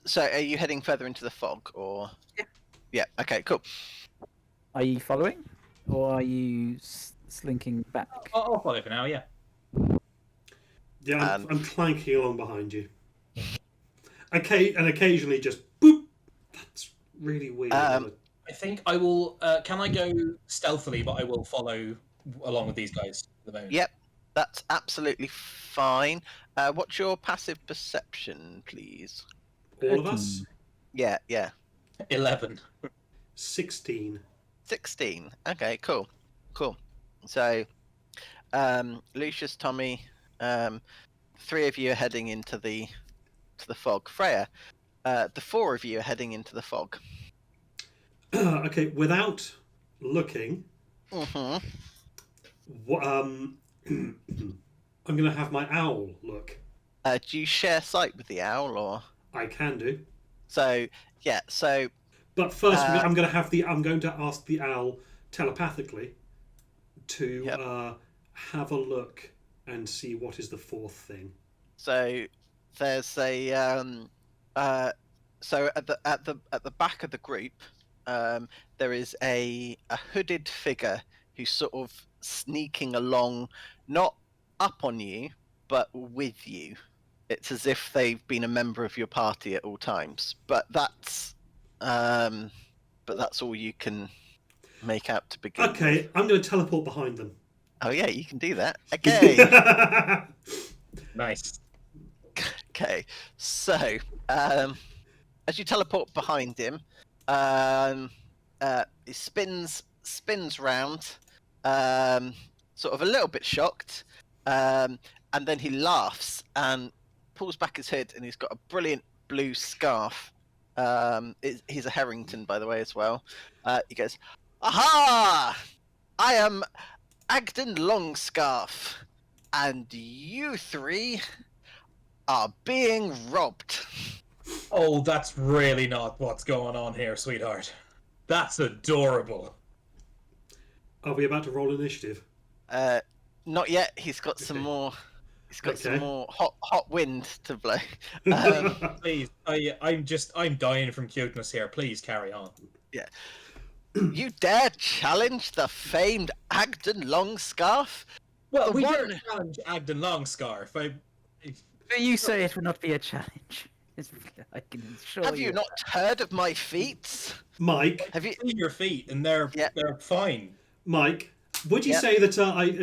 So are you heading further into the fog, or? Yeah. Yeah. Okay. Cool. Are you following? Or are you slinking back? I'll follow for now, yeah. Yeah, I'm clanking along behind you. Okay, and occasionally just boop. That's really weird. I think I will... can I go stealthily, but I will follow along with these guys at the moment? Yep. That's absolutely fine. What's your passive perception, please? All of us? Yeah. Yeah. 11. 16. 16. Okay, cool. So, Lucius, Tommy, 3 of you are heading into the fog. Freya, the 4 of you are heading into the fog. Okay, without looking, Mm-hmm. I'm going to have my owl look. Do you share sight with the owl, or? I can do. So, yeah. So, But first, I'm going to ask the owl telepathically to Yep. have a look and see what is the 4th thing. so there's a so at the back of the group, there is a hooded figure who's sort of sneaking along, not up on you, but with you. It's as if they've been a member of your party at all times. But that's all you can make out to begin with. Okay, I'm going to teleport behind them. Oh yeah, you can do that. Okay. Nice. Okay. So, as you teleport behind him, he spins round, sort of a little bit shocked, and then he laughs and pulls back his hood, and he's got a brilliant blue scarf. He's a Harrington, by the way, as well. He goes, "Aha! I am Agden Longscarf, and you 3 are being robbed." Oh, that's really not what's going on here, sweetheart. That's adorable. Are we about to roll initiative? Not yet. He's got some Okay. more. He's got some Okay. more hot wind to blow. Please, I'm dying from cuteness here. Please carry on. You dare challenge the famed Agden Longscarf? Well, The we one- didn't challenge Agden Longscarf. But you say it would not be a challenge. I can assure Have you not heard of my feats? Mike, Have you? See your feet, and they're fine. Mike, would you Yep. say that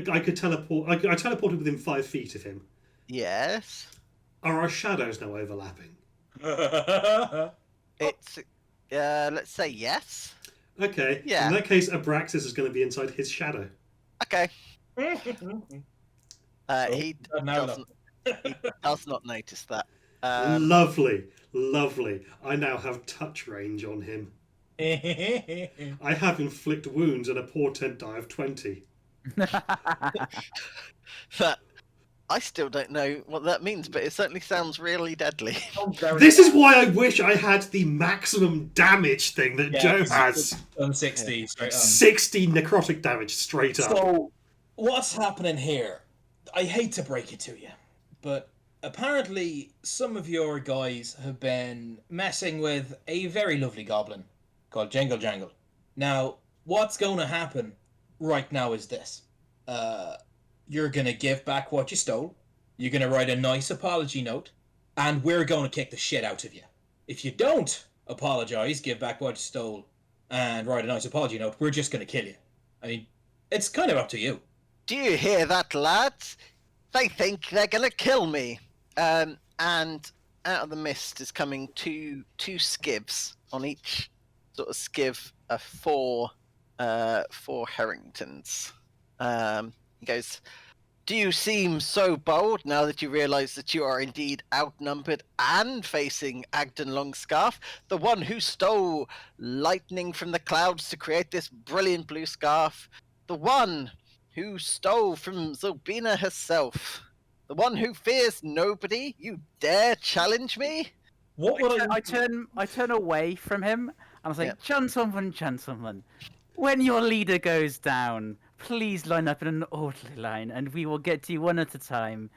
I could teleport? I teleported within 5 feet of him. Yes. Are our shadows now overlapping? It's. Let's say yes. Okay. Yeah. In that case, Abraxas is going to be inside his shadow. Okay. Oh, He now does not notice that. Lovely, lovely. I now have touch range on him. I have inflict wounds and a portent die of 20. That I still don't know what that means, but it certainly sounds really deadly. This is why I wish I had the maximum damage thing that Yeah, Joe it's- has. on 60 straight on. 60 necrotic damage straight up. So, what's happening here? I hate to break it to you, but apparently some of your guys have been messing with a very lovely goblin called Jangle Jangle. Now, what's going to happen right now is this. You're going to give back what you stole, you're going to write a nice apology note, and we're going to kick the shit out of you. If you don't apologize, give back what you stole, and write a nice apology note, we're just going to kill you. I mean, it's kind of up to you. Do you hear that, lads? They think they're gonna kill me. And out of the mist is coming two skivs. On each sort of skiv are four Harringtons. He goes, Do you seem so bold now that you realise that you are indeed outnumbered and facing Agden Longscarf, the one who stole lightning from the clouds to create this brilliant blue scarf, the one who stole from Zobina herself, the one who fears nobody? You dare challenge me? What would I? I turn away from him and I say, Yeah. Gentlemen, when your leader goes down, please line up in an orderly line and we will get to you one at a time.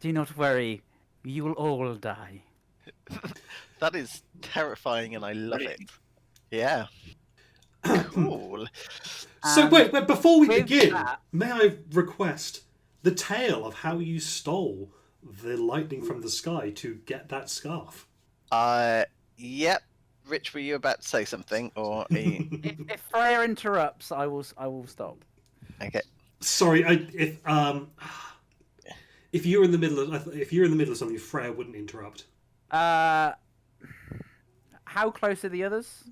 Do not worry, you will all die. That is terrifying and I love it. Yeah. Cool. So wait, before we with begin, that- may I request the tale of how you stole the lightning from the sky to get that scarf? Yep. Rich, were you about to say something, or are you... If Freya interrupts, I will stop. Okay? Sorry, if you were in the middle of something, Freya wouldn't interrupt. How close are the others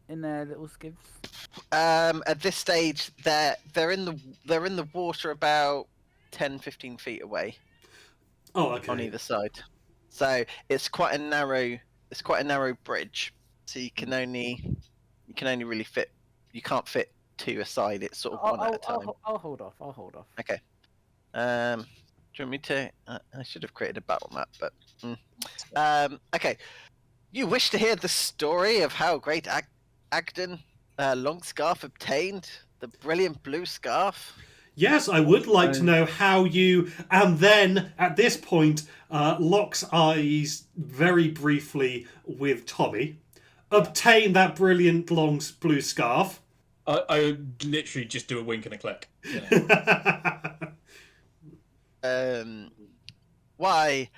in their little skivs? At this stage, they're in the water about 10-15 feet away Oh, okay. on either side. So it's quite a narrow bridge. So you can only really fit. You can't fit two aside. It's sort of one at a time. I'll hold off. Okay. Do you want me to? I should have created a battle map, but okay. You wish to hear the story of how great Agden Longscarf obtained the brilliant blue scarf? Yes, I would like to know how you. And then at this point, locks eyes very briefly with Tommy. Obtain that brilliant long blue scarf. I literally just do a wink and a click. Yeah. Why,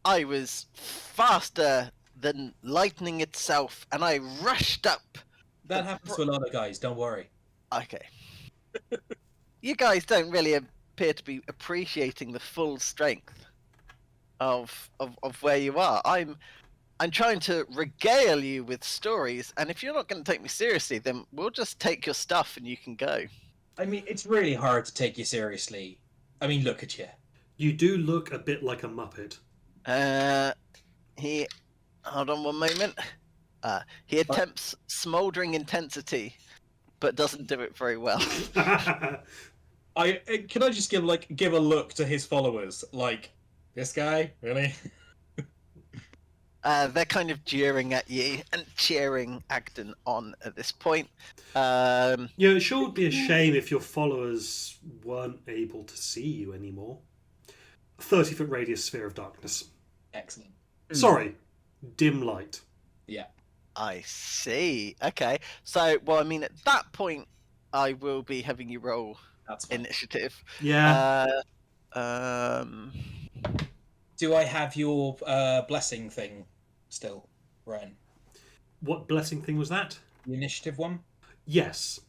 I was faster than lightning itself, and I rushed up. That happens to a lot of guys. Don't worry. Okay. You guys don't really appear to be appreciating the full strength of where you are. I'm trying to regale you with stories, and if you're not going to take me seriously, then we'll just take your stuff and you can go. I mean, it's really hard to take you seriously. I mean, look at you. You do look a bit like a Muppet. Hold on one moment. He attempts smouldering intensity, but doesn't do it very well. Can I just give a look to his followers? Like, this guy, really? They're kind of jeering at you and cheering Agden on at this point. It sure would be a shame if your followers weren't able to see you anymore. 30-foot radius sphere of darkness. Excellent. Sorry, dim light. Yeah. I see. Okay. So, well, I mean, at that point, I will be having you roll That's fine. initiative. Yeah. Do I have your blessing thing still, Ryan? What blessing thing was that? The initiative one? Yes.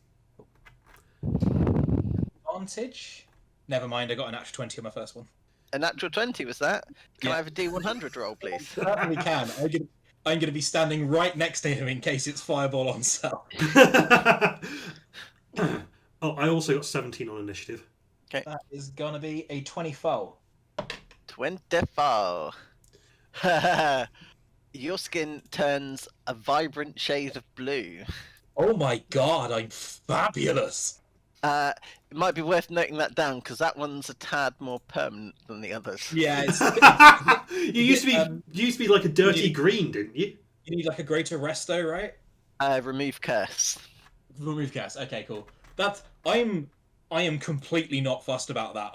Advantage? Never mind, I got an actual 20 on my first one. A natural 20 was that? Can Yeah. I have a D100 roll, please? Certainly can. I'm going to be standing right next to him in case it's fireball on cell. Oh, I also got 17 on initiative. That is going to be a 24. 24. Your skin turns a vibrant shade of blue. Oh my god, I'm fabulous! It might be worth noting that down because that one's a tad more permanent than the others. Yeah, You used to be like a dirty green, didn't you? You need like a greater resto, right? Remove curse. Remove cast. Okay, cool. I am completely not fussed about that.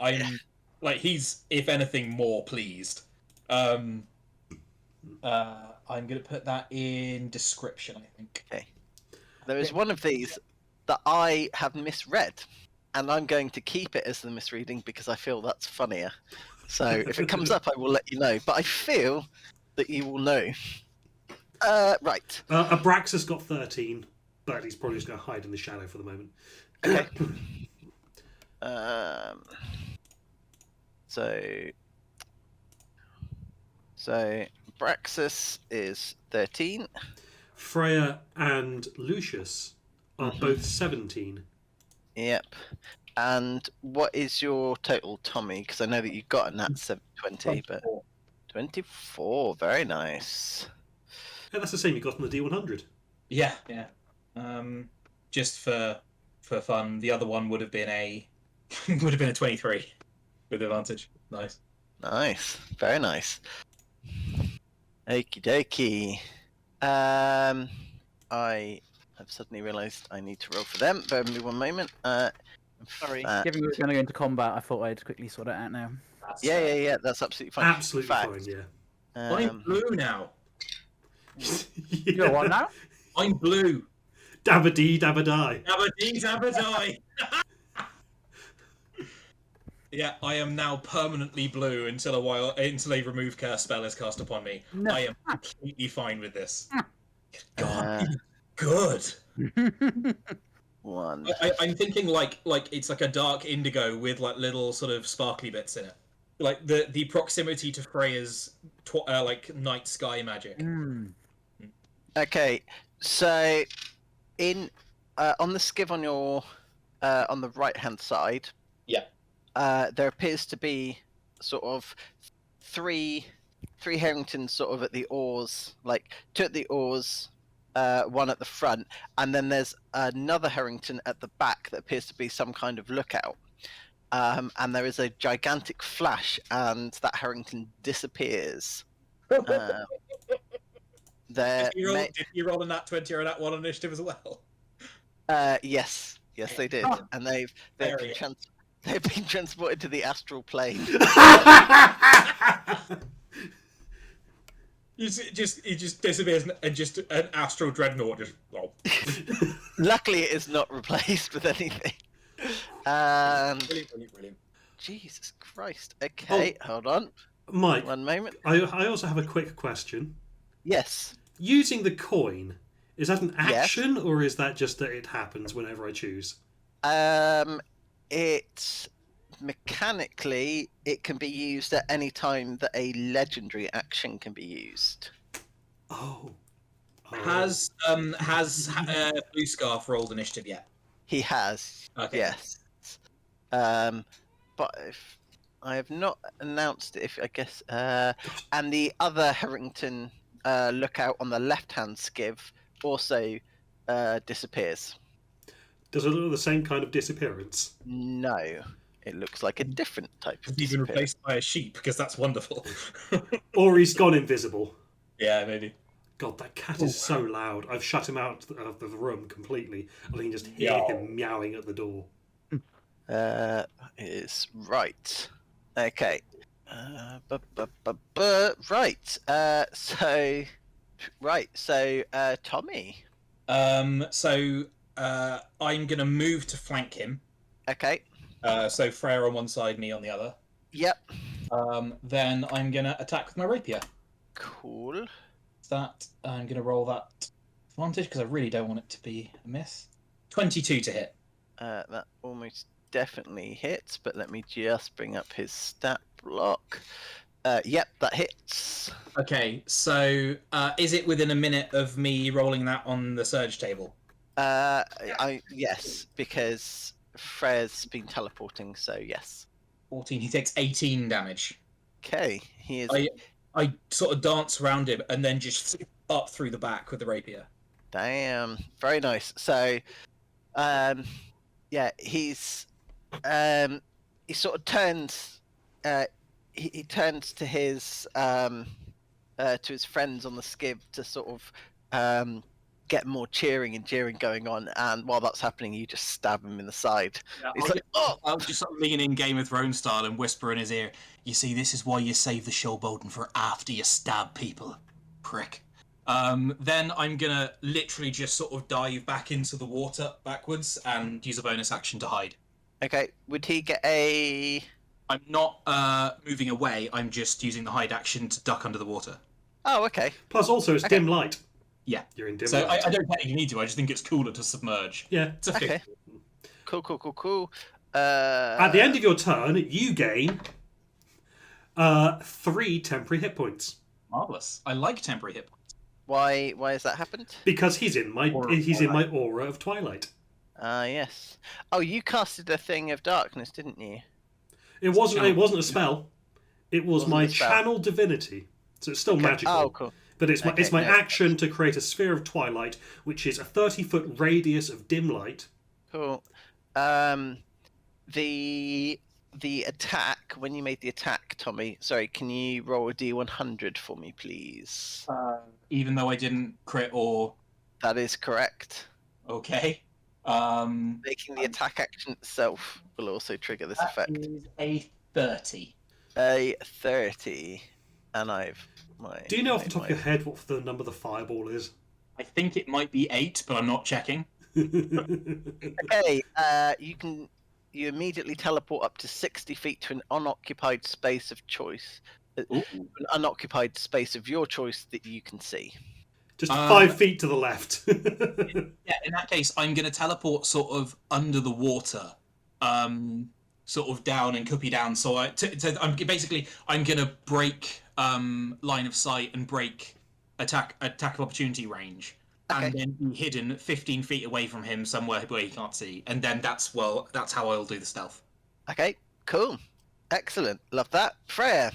Like he's, if anything, more pleased. I'm gonna put that in description, I think. Okay. There is one of these that I have misread, and I'm going to keep it as the misreading because I feel that's funnier. So if it comes up, I will let you know. But I feel that you will know. Right. Abraxas got 13, but he's probably just going to hide in the shadow for the moment. Okay. So Braxis is 13. Freya and Lucius are both 17. Yep. And what is your total, Tommy? Because I know that you got a nat 20, but 24. Very nice. Yeah, that's the same you got on the D100. Yeah. Just for fun, the other one would have been a 23 with advantage. Nice. Nice. Very nice. Okie dokie. I have suddenly realised I need to roll for them. Bear with me one moment. Sorry, fact- given we're going to go into combat, I thought I'd quickly sort it out now. That's, Yeah. That's absolutely fine. Absolutely Fact, fine, yeah. I'm blue now. You're what now? I'm blue. Dabba dee, dabba die. Dabba dee dabba die. Yeah, I am now permanently blue until a remove curse spell is cast upon me. No. I am completely fine with this. Uh, God, good. one. I'm thinking like it's like a dark indigo with like little sort of sparkly bits in it, like the proximity to Freya's like night sky magic. Okay, so in on the skiv on your on the right hand side, Yeah. There appears to be sort of three Harringtons sort of at the oars, like two at the oars, one at the front, and then there's another Harrington at the back that appears to be some kind of lookout. And there is a gigantic flash, and that Harrington disappears. Did you roll a nat 20 or a nat 1 initiative as well? Yes, they did, and they've Very been transported to the astral plane. It just disappears and just an astral dreadnought just. Oh. Luckily, it is not replaced with anything. And Brilliant. Jesus Christ. Okay, hold on. Mike, One moment. I also have a quick question. Yes. Using the coin, is that an action, or is that just that it happens whenever I choose? It mechanically it can be used at any time that a legendary action can be used. Oh. Has Blue Scarf rolled initiative yet? He has. Okay. Yes. But if I have not announced it, if I guess, and the other Harrington lookout on the left-hand skiv also disappears. Does it look like the same kind of disappearance? No, it looks like a different type of He's been disappearance. replaced by a sheep because that's wonderful. Or he's gone invisible? Yeah, maybe. God, that cat is so loud. I've shut him out of the room completely. I can just hear him meowing at the door. Is right. Okay. Right. So, Tommy. So I'm gonna move to flank him. Okay. So Freya on one side, me on the other. Yep. Then I'm gonna attack with my rapier. Cool. That I'm gonna roll that advantage because I really don't want it to be a miss. 22 to hit. That almost definitely hits, but let me just bring up his stat block. Yep, that hits. Okay, so is it within a minute of me rolling that on the surge table? Yes, because Freya's been teleporting, so yes. 14. He takes 18 damage. Okay, he is. I sort of dance around him and then just up through the back with the rapier. Damn, very nice. So, yeah, he sort of turns. He turns to his friends on the skiv to sort of get more cheering and jeering going on, and while that's happening, you just stab him in the side. Yeah, He's like, "Oh!" I'll just sort of lean in Game of Thrones style and whisper in his ear, "You see, this is why you save the showboating for after you stab people, prick." Then I'm gonna literally just sort of dive back into the water backwards and use a bonus action to hide. Okay, would he get a? I'm not moving away. I'm just using the hide action to duck under the water. Oh, okay. Plus, also, it's dim light. Yeah. You're in dim So light. I don't technically need to. I just think it's cooler to submerge. Yeah. It's a Okay. 50. Cool. At the end of your turn, you gain 3 temporary hit points. Marvelous. I like temporary hit points. Why has that happened? Because he's in my Aura of he's in my Twilight. aura of twilight. Yes. Oh, you casted a thing of darkness, didn't you? It wasn't. It wasn't a spell. It was Wasn't my a spell. channel divinity. So it's still Okay. magical. Oh, cool. But it's my Okay, it's my no. action to create a sphere of twilight, which is a 30-foot radius of dim light. Cool. The attack, when you made the attack, Tommy, sorry, can you roll a D100 for me, please? Even though I didn't crit or That is correct. okay. Making the attack action itself will also trigger this That effect. is a 30. A 30. And I've... Do you know off the top of your head what the number of the fireball is? I think it might be 8, but I'm not checking. Okay, you immediately teleport up to 60 feet to an unoccupied space of choice. Ooh. An unoccupied space of your choice that you can see. Just 5 feet to the left. Yeah, in that case, I'm going to teleport sort of under the water, sort of down and cuppy down. So I'm going to break line of sight and break attack of opportunity range, Okay. and then be hidden 15 feet away from him somewhere where he can't see. And then that's how I'll do the stealth. Okay, cool. Excellent. Love that. Freya.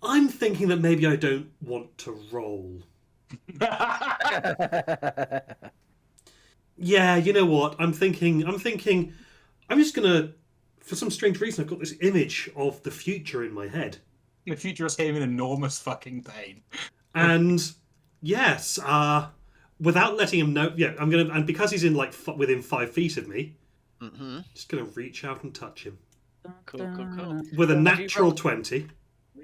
I'm thinking that maybe I don't want to roll. Yeah, you know what? I'm thinking. I'm just gonna. For some strange reason, I've got this image of the future in my head, The future is him in enormous fucking pain. and yes, without letting him know. Yeah, I'm gonna, and because he's in like within 5 feet of me, Mm-hmm. just gonna reach out and touch him Cool. with a Have you natural rolled- 20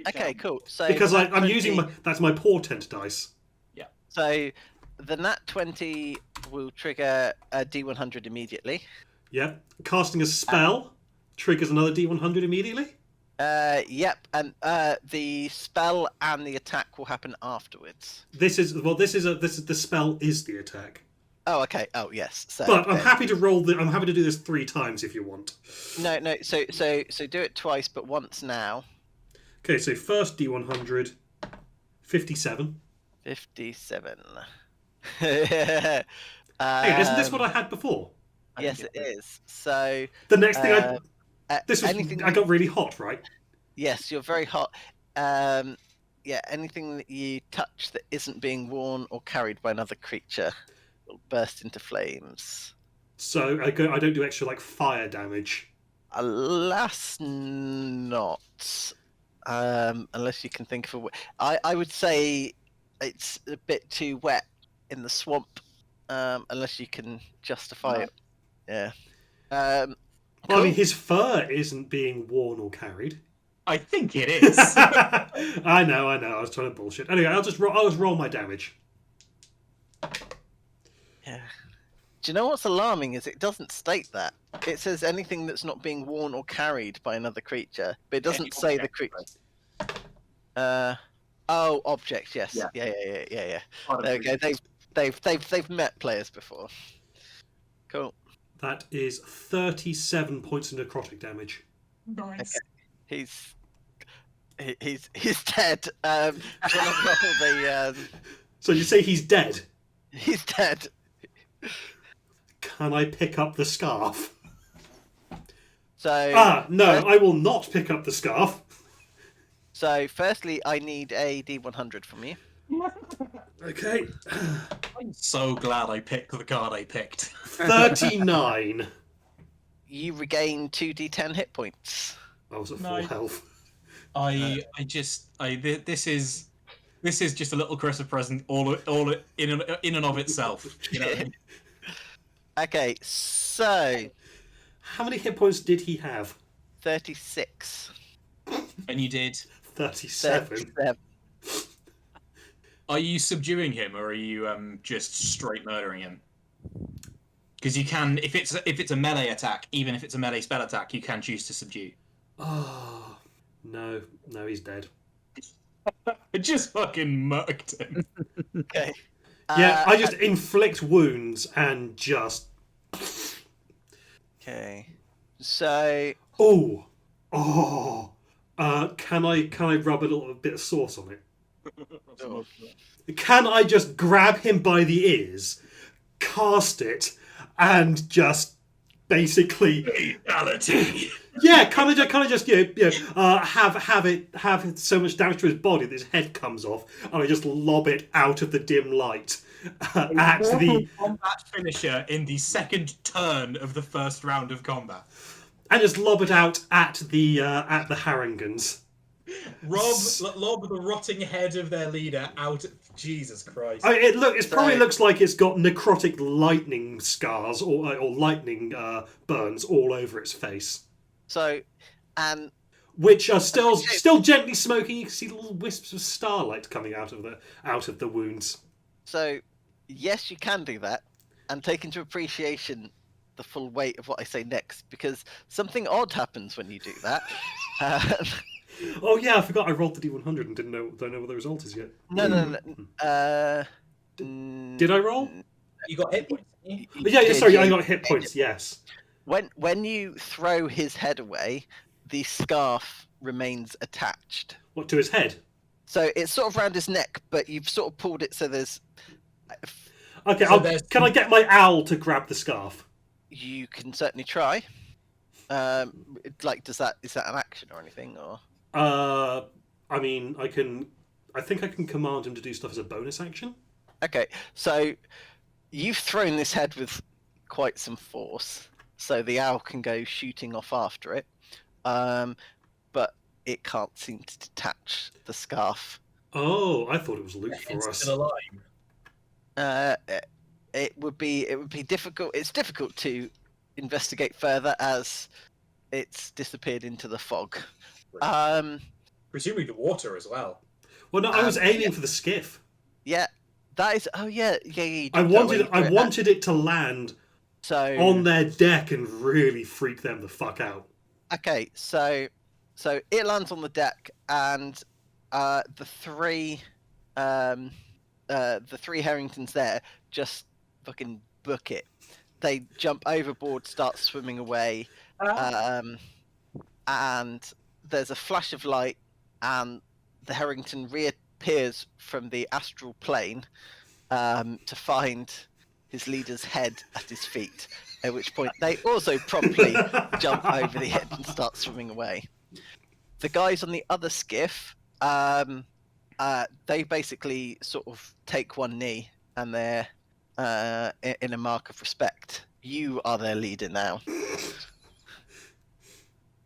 Okay, cool. So because the nat I'm using 20 that's my portent dice. So the nat 20 will trigger a D100 immediately. Yeah, casting a spell triggers another D100 immediately. Yep, and the spell and the attack will happen afterwards. The spell is the attack. Oh, okay. Oh, yes. So, But I'm happy to roll I'm happy to do this 3 times if you want. No. So do it twice, but once now. Okay, so first D100, 57. 57. Hey, isn't this what I had before? Yes, it is. So The next thing anything. I got really hot, right? Yes, you're very hot. Yeah, anything that you touch that isn't being worn or carried by another creature will burst into flames. So I don't do extra like fire damage. Alas, not. Unless you can think of a way. I would say it's a bit too wet in the swamp. Unless you can justify it. Yeah. Well, Cool. I mean, his fur isn't being worn or carried. I think it is. I know. I was trying to bullshit. Anyway, I'll just roll my damage. Yeah. Do you know what's alarming is it doesn't state that. It says anything that's not being worn or carried by another creature, but it doesn't say the creature. Oh, objects. Yes. Yeah. There we go. They've met players before. Cool. That is 37 points of necrotic damage. Nice. He's dead. Do you wanna roll the, So you say he's dead. he's dead. Can I pick up the scarf? So No, I will not pick up the scarf. So firstly, I need a D100 from you. Okay. I'm so glad I picked the card I picked. 39. You regain 2d10 hit points. I was at full Nice. health. This is just a little Christmas present all in and of itself. You know what I mean? Okay, so How many hit points did he have? 36. And you did. 37. 37. Are you subduing him, or are you just straight murdering him? Because you can, if it's a melee attack, even if it's a melee spell attack, you can choose to subdue. Oh, no, he's dead. I just fucking murked him. Okay. Yeah, I just inflict wounds and just. Okay. So Oh. Can I rub a little bit of sauce on it? Oh. Can I just grab him by the ears, cast it and just basically Fatality. yeah, kind of just have it so much damage to his body that his head comes off, and I just lob it out of the dim light at the combat finisher in the second turn of the first round of combat. and just lob it out at the Harringans. Lob the rotting head of their leader out. Jesus Christ! It probably looks like it's got necrotic lightning scars or lightning burns all over its face, So, and which are still gently smoking. You can see little wisps of starlight coming out of the wounds. so, yes, you can do that, and take into appreciation the full weight of what I say next, because something odd happens when you do that. Oh yeah, I forgot I rolled the D100 and don't know what the result is yet. No. Did I roll? You got hit points. Didn't you? Yeah, did, sorry, you I got hit points. Yes. When you throw his head away, the scarf remains attached. What, to his head? So it's sort of around his neck, but you've sort of pulled it so there's. Okay, So can I get my owl to grab the scarf? You can certainly try. Like, is that an action or anything, or? I mean, I think I can command him to do stuff as a bonus action. Okay, so you've thrown this head with quite some force, so the owl can go shooting off after it, but it can't seem to detach the scarf. Oh, I thought it was loot for It's us. still alive. It would be difficult. It's difficult to investigate further as it's disappeared into the fog. Presumably the water as well. Well, no, I was aiming for the skiff. Yeah, that is. Oh yeah. You I jumped away wanted from it. it to land So on their deck and really freak them the fuck out. okay, so it lands on the deck, and the three Harringtons there just fucking book it. They jump overboard, start swimming away, and there's a flash of light, and the Harrington reappears from the astral plane to find his leader's head at his feet, at which point they also promptly jump over the head and start swimming away. The guys on the other skiff, they basically sort of take one knee, and they're in a mark of respect. You are their leader now.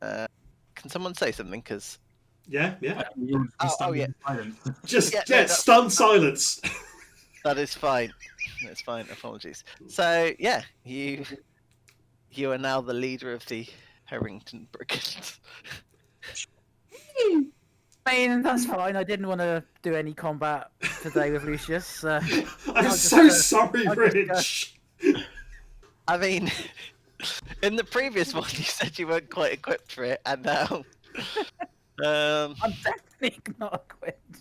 Can someone say something? Because Yeah. Oh, yeah. Just Yeah, get stunned silence. that is fine. That's fine. Apologies. So yeah, you are now the leader of the Harrington Brigade. I mean, that's fine. I didn't want to do any combat today with Lucius. I'm so sorry, Rich. I mean, in the previous one, you said you weren't quite equipped for it, and now. I'm definitely not equipped.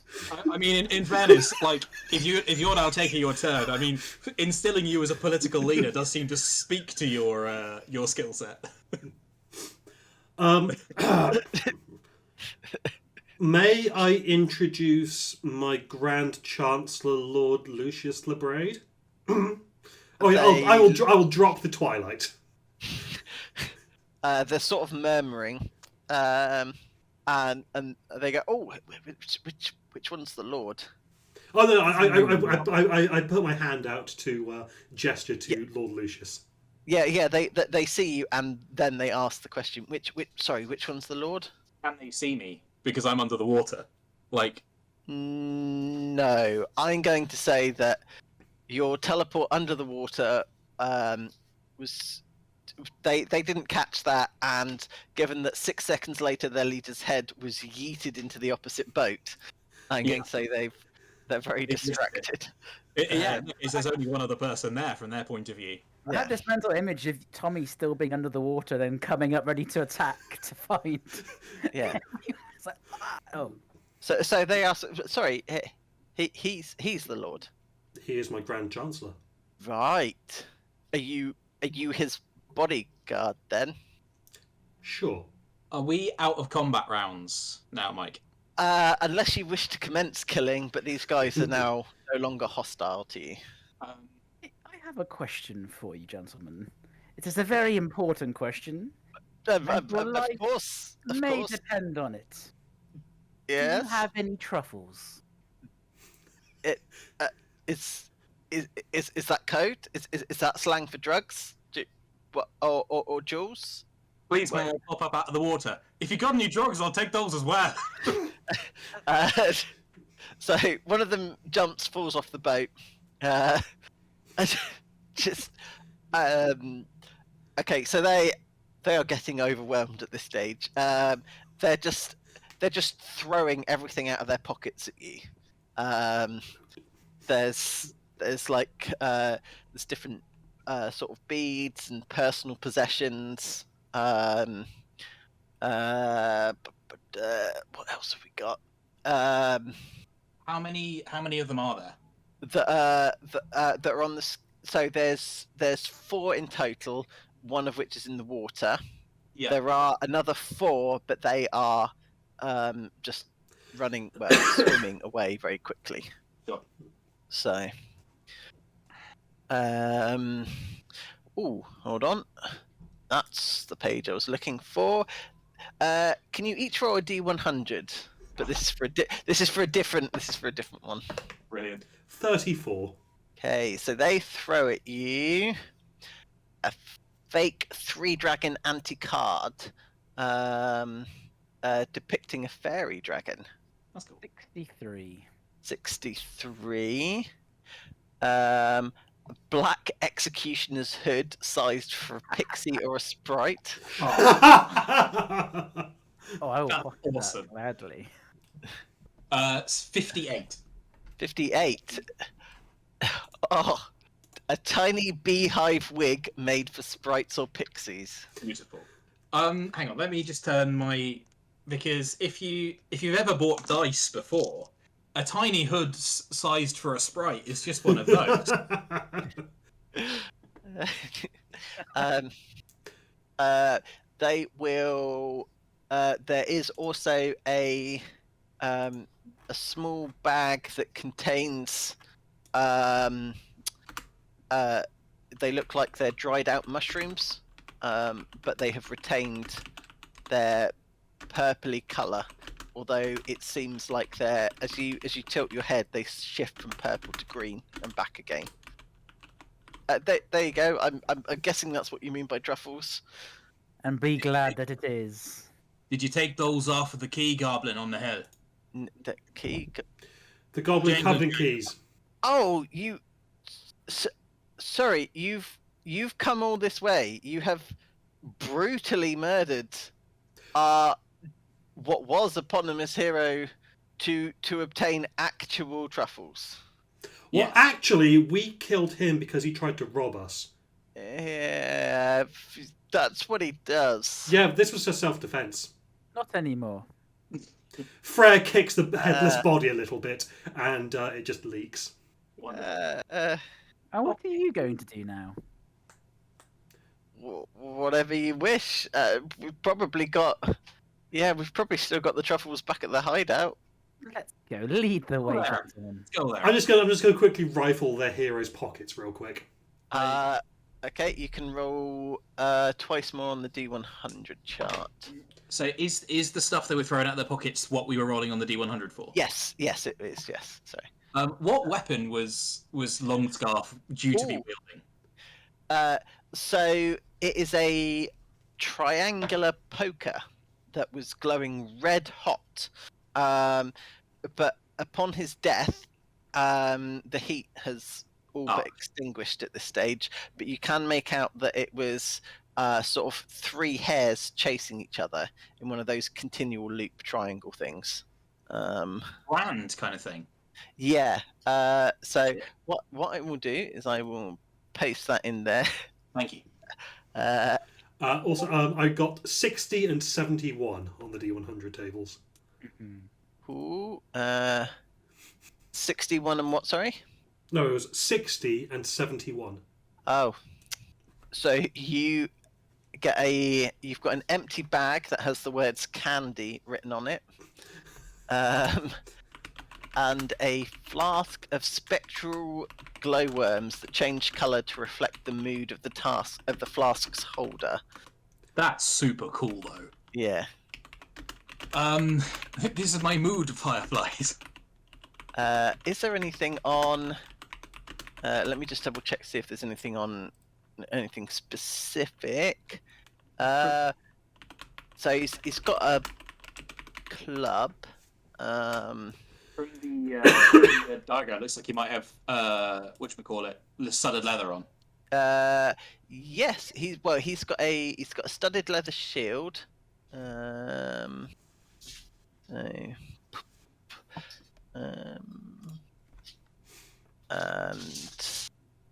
I mean, in fairness, like if you're now taking your turn, I mean, instilling you as a political leader does seem to speak to your skill set. May I introduce my Grand Chancellor, Lord Lucius Lebrade? Oh yeah, I will drop the Twilight. They're sort of murmuring, and they go, "Oh, which one's the Lord?" Oh no, I put my hand out to gesture to Lord Lucius. Yeah. They see you, and then they ask the question, which one's the Lord? Can they see me because I'm under the water? Like, No, I'm going to say that your teleport under the water was. They didn't catch that, and given that 6 seconds later their leader's head was yeeted into the opposite boat, I'm going to say they're very distracted. there's only one other person there from their point of view. I had this mental image of Tommy still being under the water, then coming up ready to attack to find. Yeah. It's like, oh. So they ask. Sorry, he's the Lord. He is my Grand Chancellor. Right. Are you his bodyguard then? Sure. Are we out of combat rounds now, Mike? Unless you wish to commence killing, but these guys are now no longer hostile to you. I have have a question for you, gentlemen. It is a very important question. Of your life course, of may course. depend on it. Do Yes. you have any truffles? Is that code? Is that slang for drugs? What or jewels? Please, may I pop up out of the water? If you got any drugs, I'll take those as well. So one of them jumps, falls off the boat. And just okay. So they are getting overwhelmed at this stage. They're just throwing everything out of their pockets at you. There's like there's different sort of beads and personal possessions. What else have we got? How many of them are there? That are on the. So there's 4 in total, one of which is in the water. Yeah. There are another 4, but they are just running, swimming away very quickly. Sure. So, hold on. That's the page I was looking for. Can you each roll a D100? But this is for a different one. Brilliant. 34. Okay, so they throw at you a fake 3-dragon anti-card, depicting a fairy dragon. That's cool. 63. 63. Black executioner's hood, sized for a pixie or a sprite. Oh, I will That's pocket awesome. that gladly. It's 58. 58. Oh, a tiny beehive wig made for sprites or pixies. Beautiful. Hang on, let me just turn my, because if you've ever bought dice before, a tiny hood sized for a sprite is just one of those. They will. There is also a small bag that contains. They look like they're dried out mushrooms, but they have retained their purpley colour. Although it seems like they're, as you tilt your head, they shift from purple to green and back again. There you go. I'm guessing that's what you mean by truffles. And be glad that it is. Did you take those off of the key goblin on the hill? The key. The goblin Jane covered in was- keys. Oh, you. Sorry, you've come all this way. You have brutally murdered what was eponymous hero to obtain actual truffles. Well, Yes. actually, we killed him because he tried to rob us. Yeah, that's what he does. Yeah, this was for self-defense. Not anymore. Frere kicks the headless body a little bit, and it just leaks. And what are you going to do now? Whatever you wish. We've probably still got the truffles back at the hideout. Let's go. Lead the way, Alright. gentlemen. Let's go there. I'm just gonna quickly rifle their heroes' pockets real quick. Okay, you can roll twice more on the D100 chart. So is the stuff they were throwing out of their pockets what we were rolling on the D100 for? Yes, it is. Yes, sorry. What weapon was Longscarf due to be Ooh. wielding? So it is a triangular poker that was glowing red hot. But upon his death, the heat has all but extinguished at this stage. But you can make out that it was sort of 3 hairs chasing each other in one of those continual loop triangle things. Brand kind of thing. Yeah. So what I will do is I will paste that in there. Thank you. Also, I got 60 and 71 on the D100 tables. Ooh, 61 and what? Sorry. No, it was 60 and 71. Oh, so you've got an empty bag that has the words candy written on it, and a flask of spectral glowworms that change colour to reflect the mood of the flask's holder. That's super cool, though. Yeah. This is my mood, fireflies. Is there anything on? Let me just double check, see if there's anything anything specific. So he's got a club. From the dagger, it looks like he might have whatchamacallit, studded leather on. Yes, he's got a studded leather shield. And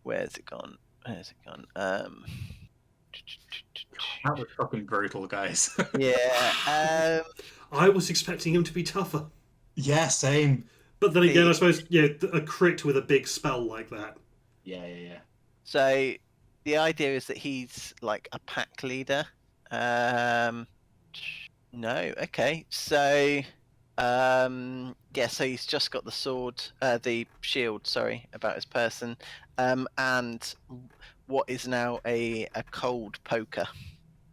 where's it gone? That was fucking brutal, guys. Yeah. I was expecting him to be tougher. Yeah, same. But then again, I suppose, a crit with a big spell like that. Yeah. So the idea is that he's like a pack leader. No, okay. So so he's just got the sword, the shield, sorry, about his person, and what is now a cold poker,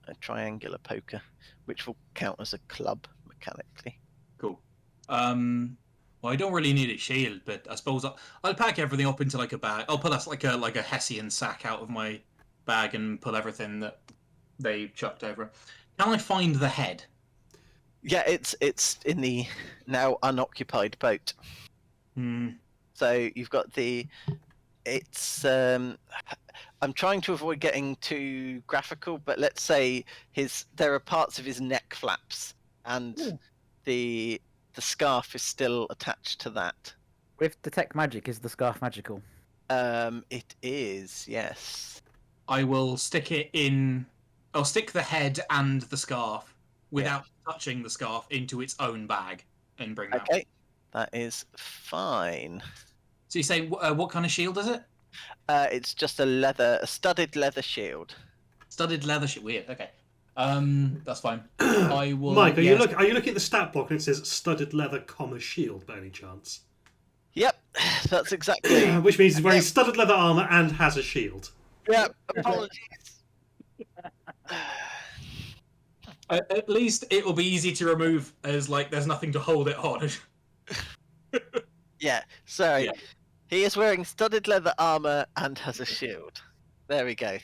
a triangular poker, which will count as a club mechanically. Cool. Well, I don't really need a shield, but I suppose I'll pack everything up into like a bag. I'll pull like a Hessian sack out of my bag and pull everything that they chucked over. Can I find the head? Yeah, it's in the now unoccupied boat. So you've got it's I'm trying to avoid getting too graphical, but let's say there are parts of his neck flaps, and the scarf is still attached to that. With detect magic, is the scarf magical? It is, yes. I will stick it in. I'll stick the head and the scarf without touching the scarf into its own bag and bring that. Okay, that is fine. So you say what kind of shield is it? It's just a studded leather shield. Studded leather shield. Weird. Okay. That's fine. I will. Mike, are you looking at the stat block and it says studded leather, shield by any chance? Yep, that's exactly. Which means he's wearing studded leather armor and has a shield. Yep. Apologies. At least it will be easy to remove, as like there's nothing to hold it on. Yeah. So Yeah. he is wearing studded leather armor and has a shield. There we go.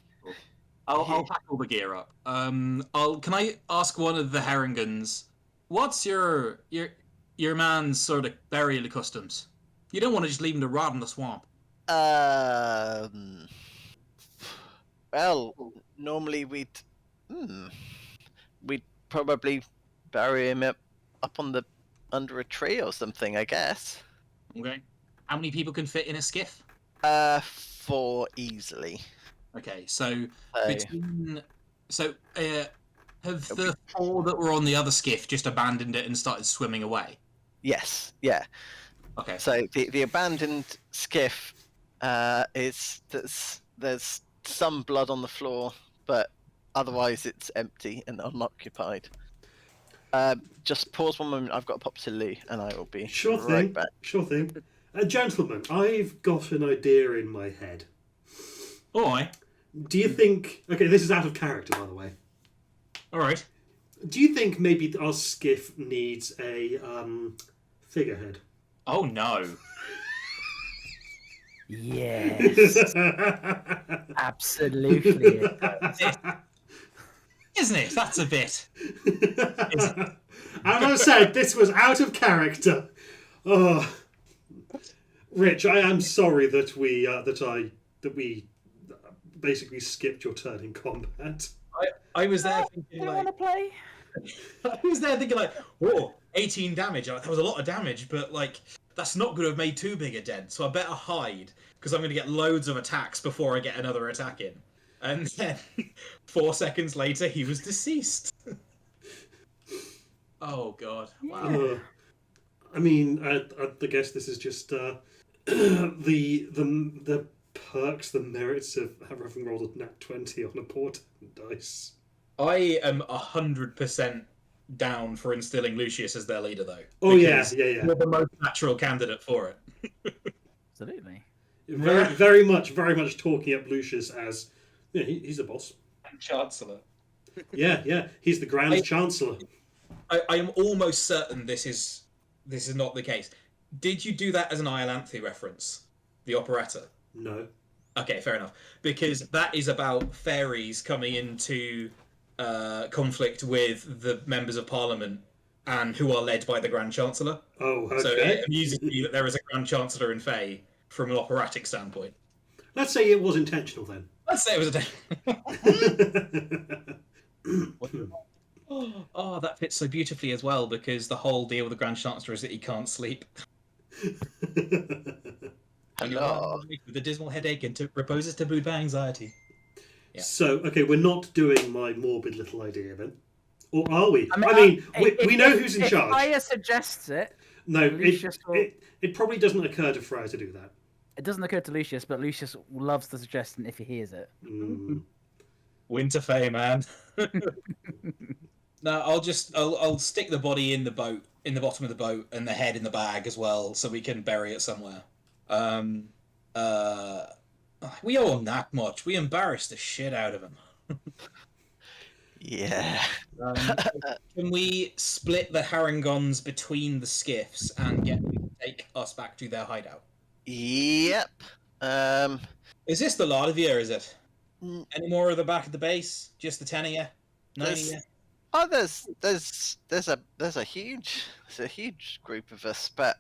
I'll pack all the gear up. Can I ask one of the Haringans, what's your man's sort of burial customs? You don't want to just leave him to rot in the swamp. Well, normally we'd probably bury him up under a tree or something, I guess. Okay. How many people can fit in a skiff? 4 easily. Okay, so So, have the 4 that were on the other skiff just abandoned it and started swimming away? yes, yeah. Okay. So the abandoned skiff there's some blood on the floor, but otherwise it's empty and unoccupied. Just pause one moment. I've got to pop to Lou, and I will be Sure right thing. back. Sure thing. Gentlemen, I've got an idea in my head. Alright. Do you think... Okay, this is out of character, by the way. Alright. Do you think maybe our skiff needs a figurehead? Oh no. Yes, absolutely. It does. Isn't it? That's a bit. As I said, this was out of character. Oh, Rich, I am sorry that we basically skipped your turn in combat. I was there Do thinking you like... want to play? I was there thinking like, whoa, 18 damage. That was a lot of damage, but like, that's not going to have made too big a dent. So I better hide because I'm going to get loads of attacks before I get another attack in. And then 4 seconds later, he was deceased. Oh god! Wow. I mean, I guess this is just the perks, the merits of having rolled a nat 20 on a portent dice. I am 100% down for instilling Lucius as their leader, though. Oh yeah, because yeah, yeah. You're the most natural candidate for it. Absolutely. Very much talking up Lucius as he's the boss. Chancellor. Yeah. He's the Grand Chancellor. I am almost certain this is not the case. Did you do that as an Iolanthe reference? The operetta? No. Okay, fair enough. Because that is about fairies coming into conflict with the members of Parliament and who are led by the Grand Chancellor. Oh, okay. So it amuses me that there is a Grand Chancellor in Fae from an operatic standpoint. Let's say it was intentional then. Let's say it was a... Oh, that fits so beautifully as well, because the whole deal with the Grand Chancellor is that he can't sleep. And you're Hello. with a dismal headache and reposes to mood by anxiety. Yeah. So, okay, we're not doing my morbid little idea then. Or are we? I mean, we know who's in charge. If Freya suggests it, No, Lucius will- it probably doesn't occur to Freya to do that. it doesn't occur to Lucius, but Lucius loves the suggestion if he hears it. Mm. Winter Fae, man. No, I'll stick the body in the boat, in the bottom of the boat, and the head in the bag as well, so we can bury it somewhere. We owe him that much. We embarrassed the shit out of him. Yeah. Can we split the Harangons between the skiffs and get them to take us back to their hideout? Yep. Is this the lot of you, or is it? Mm. Any more of the back of the base? Just the 10 of you? 9 of There's- you? Oh, there's a huge group of us, but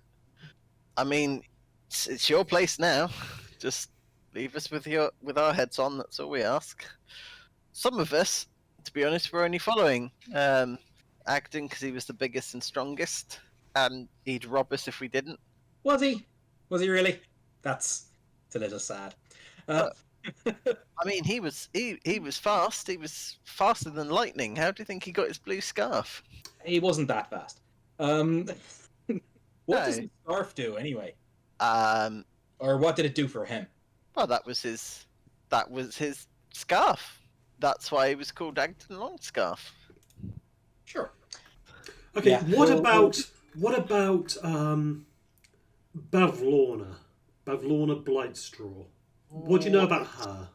I mean, it's your place now. Just leave us with our heads on. That's all we ask. Some of us, to be honest, were only following Agden because he was the biggest and strongest, and he'd rob us if we didn't. Was he? Was he really? That's a little sad. I mean, he was fast. He was faster than lightning. How do you think he got his blue scarf? He wasn't that fast. What does No. the scarf do anyway? Well, Or what did it do for him? that was his scarf. That's why he was called Agden Longscarf. Sure. Okay, Yeah. what about Bavlorna? Bavlorna Blightstraw. What do you know about her?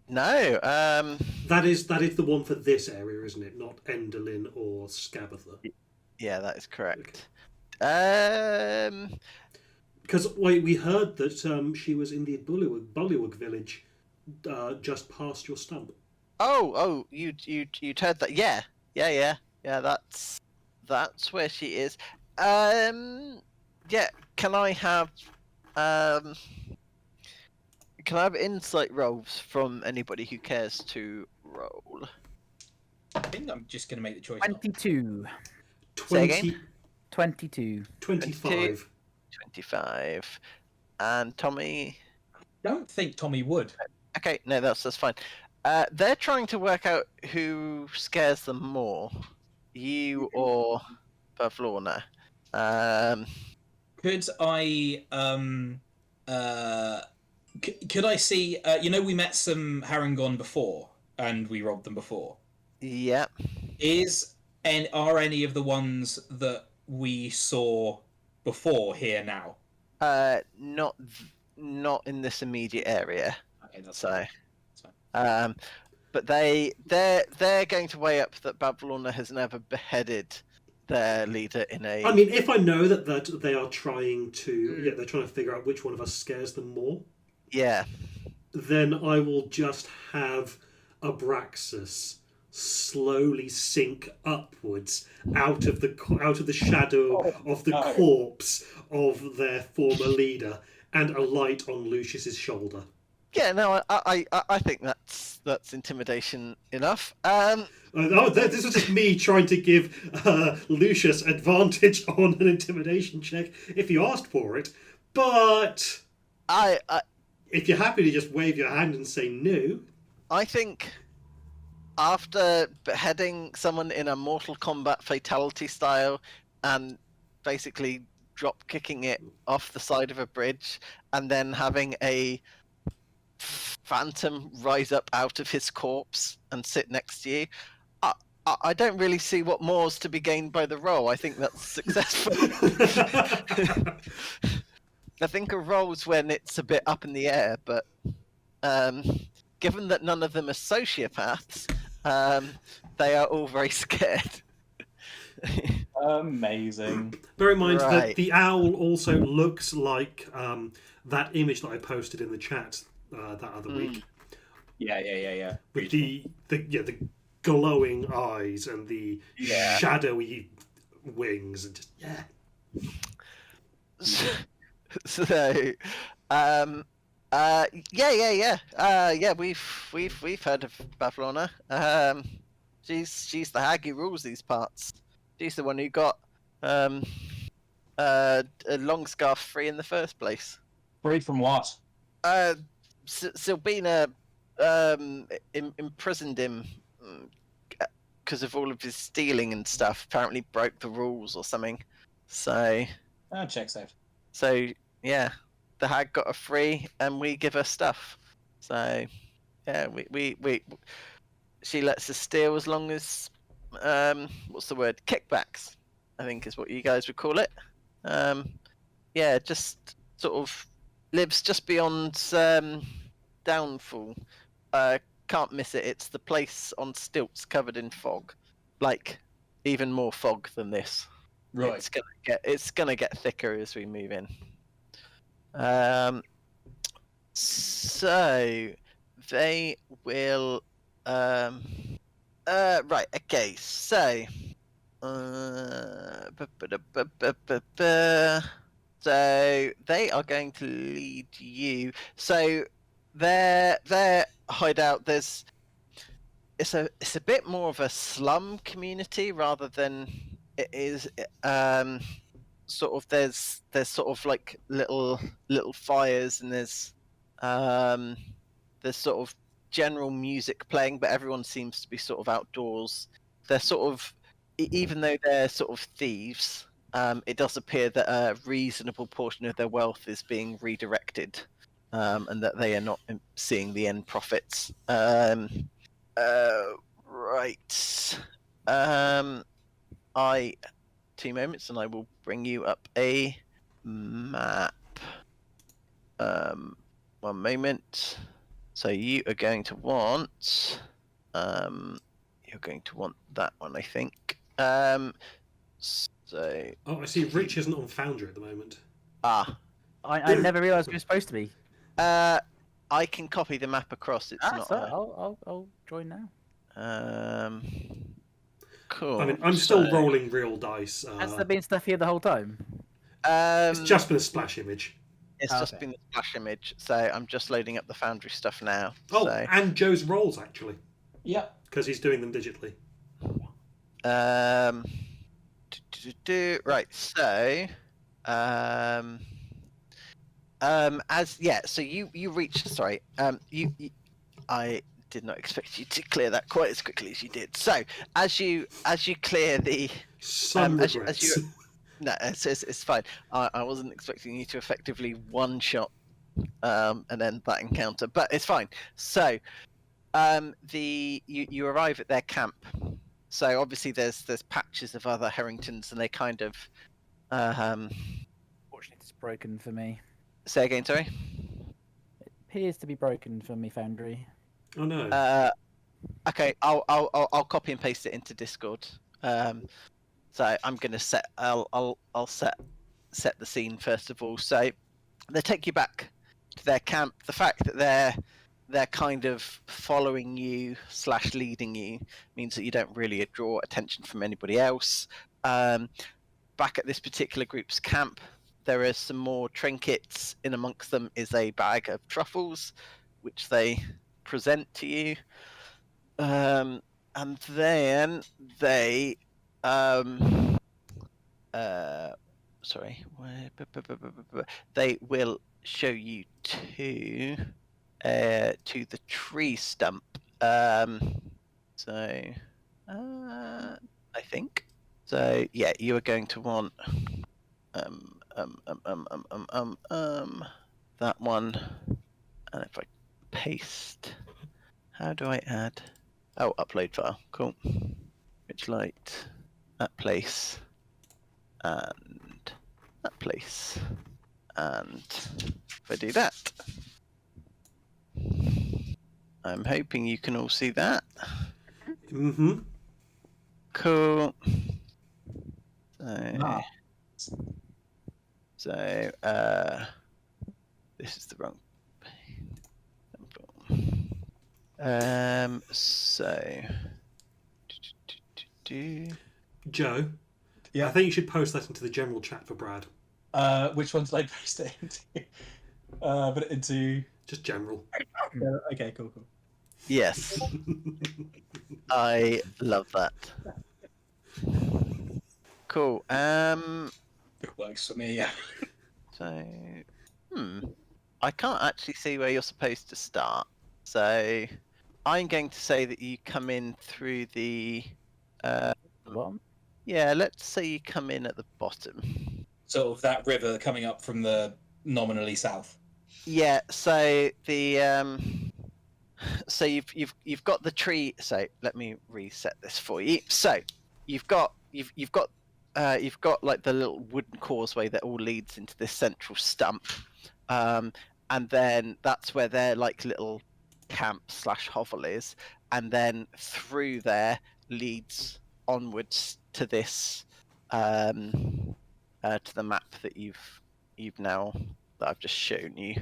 No. That is the one for this area, isn't it? Not Enderlin or Scabatha. Yeah, that is correct. Because we heard that she was in the Bullywug village, just past your stump. Oh, you'd heard that? Yeah. That's where she is. Yeah. Can I have insight rolls from anybody who cares to roll? I think I'm just going to make the choice. not- 22. Say again? 22. 25. 25. And Tommy. Don't think Tommy would. Okay, no, that's fine. They're trying to work out who scares them more, you or Bavlorna. Could I could I see? We met some Harangon before, and we robbed them before. Yeah. Are any of the ones that we saw before here now? Not in this immediate area. Okay, that's So, fine. That's fine. but they're going to weigh up that Bavlorna has never beheaded their leader in a. I mean, if I know that they are trying to, they're trying to figure out which one of us scares them more, Yeah. then I will just have Abraxas slowly sink upwards out of the shadow of the corpse of their former leader and alight on Lucius's shoulder. Yeah. No, I think that's intimidation enough. This was just me trying to give Lucius advantage on an intimidation check if you asked for it. But I if you're happy to just wave your hand and say no, I think after beheading someone in a Mortal Kombat fatality style and basically drop kicking it off the side of a bridge and then having a phantom rise up out of his corpse and sit next to you, I don't really see what more's to be gained by the roll. I think that's successful. I think a roll's when it's a bit up in the air, but given that none of them are sociopaths, they are all very scared. Amazing. Bear in mind that Right. the owl also looks like that image that I posted in the chat that other week Yeah. with the glowing eyes and the Yeah. shadowy wings and just So, yeah. We've heard of Bavlorna. She's the hag who rules these parts. She's the one who got a long scarf free in the first place. Free from what? Silbina imprisoned him because of all of his stealing and stuff. Apparently broke the rules or something. So That checks out. yeah, the hag got her free, and we give her stuff. So yeah, we she lets us steal as long as what's the word? Kickbacks, I think is what you guys would call it. Yeah, just sort of lives just beyond Downfall. Can't miss it. It's the place on stilts covered in fog, like even more fog than this. Right. It's gonna get thicker as we move in. So they will. Right. Okay. So. So they are going to lead you. So their hideout. It's a bit more of a slum community rather than it is sort of there's sort of like little fires, and there's sort of general music playing, but everyone seems to be sort of outdoors. They're sort of, even though they're sort of thieves, it does appear that a reasonable portion of their wealth is being redirected, and that they are not seeing the end profits. Right. 2 moments, and I will bring you up a map. 1 moment. So you are going to want. You're going to want that one, I think. So. oh, I see. Rich isn't on Foundry at the moment. I never realised we were supposed to be. I can copy the map across. It's not. So I'll join now. Cool. I mean, I'm still rolling real dice. Has there been stuff here the whole time? It's just been a splash image. It's just been the splash image, so I'm just loading up the Foundry stuff now. Oh, so. and Joe's rolls actually, Yep. because he's doing them digitally. Right. So, so you reach. Sorry. I did not expect you to clear that quite as quickly as you did. So, as you clear the. Some as regrets. you- No, it's fine. I wasn't expecting you to effectively one shot and then that encounter, but it's fine. So, you arrive at their camp. So obviously there's patches of other Harringtons, and they kind of. Fortunately, it's broken for me. Say again, sorry. It appears to be broken for me, Foundry. Oh no. Okay, I'll copy and paste it into Discord. So I'm gonna set. I'll set the scene first of all. So they take you back to their camp. The fact that they're kind of following you / leading you means that you don't really draw attention from anybody else. Back at this particular group's camp, there are some more trinkets. In amongst them is a bag of truffles, which they present to you. And then they they will show you to the tree stump. I think so. Yeah, you are going to want that one. And if I paste, how do I add? Oh, upload file. Cool. Ridge light, that place, and that place. And if I do that, I'm hoping you can all see that. Mm-hmm. Cool. Ah. So, this is the wrong. So, Joe, Yeah. I think you should post that into the general chat for Brad. Which one's like post it into? Put it into. Just general. Okay, cool. yes, I love that. Cool. It works for me, yeah. So, I can't actually see where you're supposed to start. So, I'm going to say that you come in through the. Bottom? Yeah, let's say you come in at the bottom. Sort of that river coming up from the nominally south. Yeah. So the so you've got the tree. So let me reset this for you. So you've got like the little wooden causeway that all leads into this central stump, and then that's where their like little camp / hovel is, and then through there leads onwards to this to the map that you've now that I've just shown you.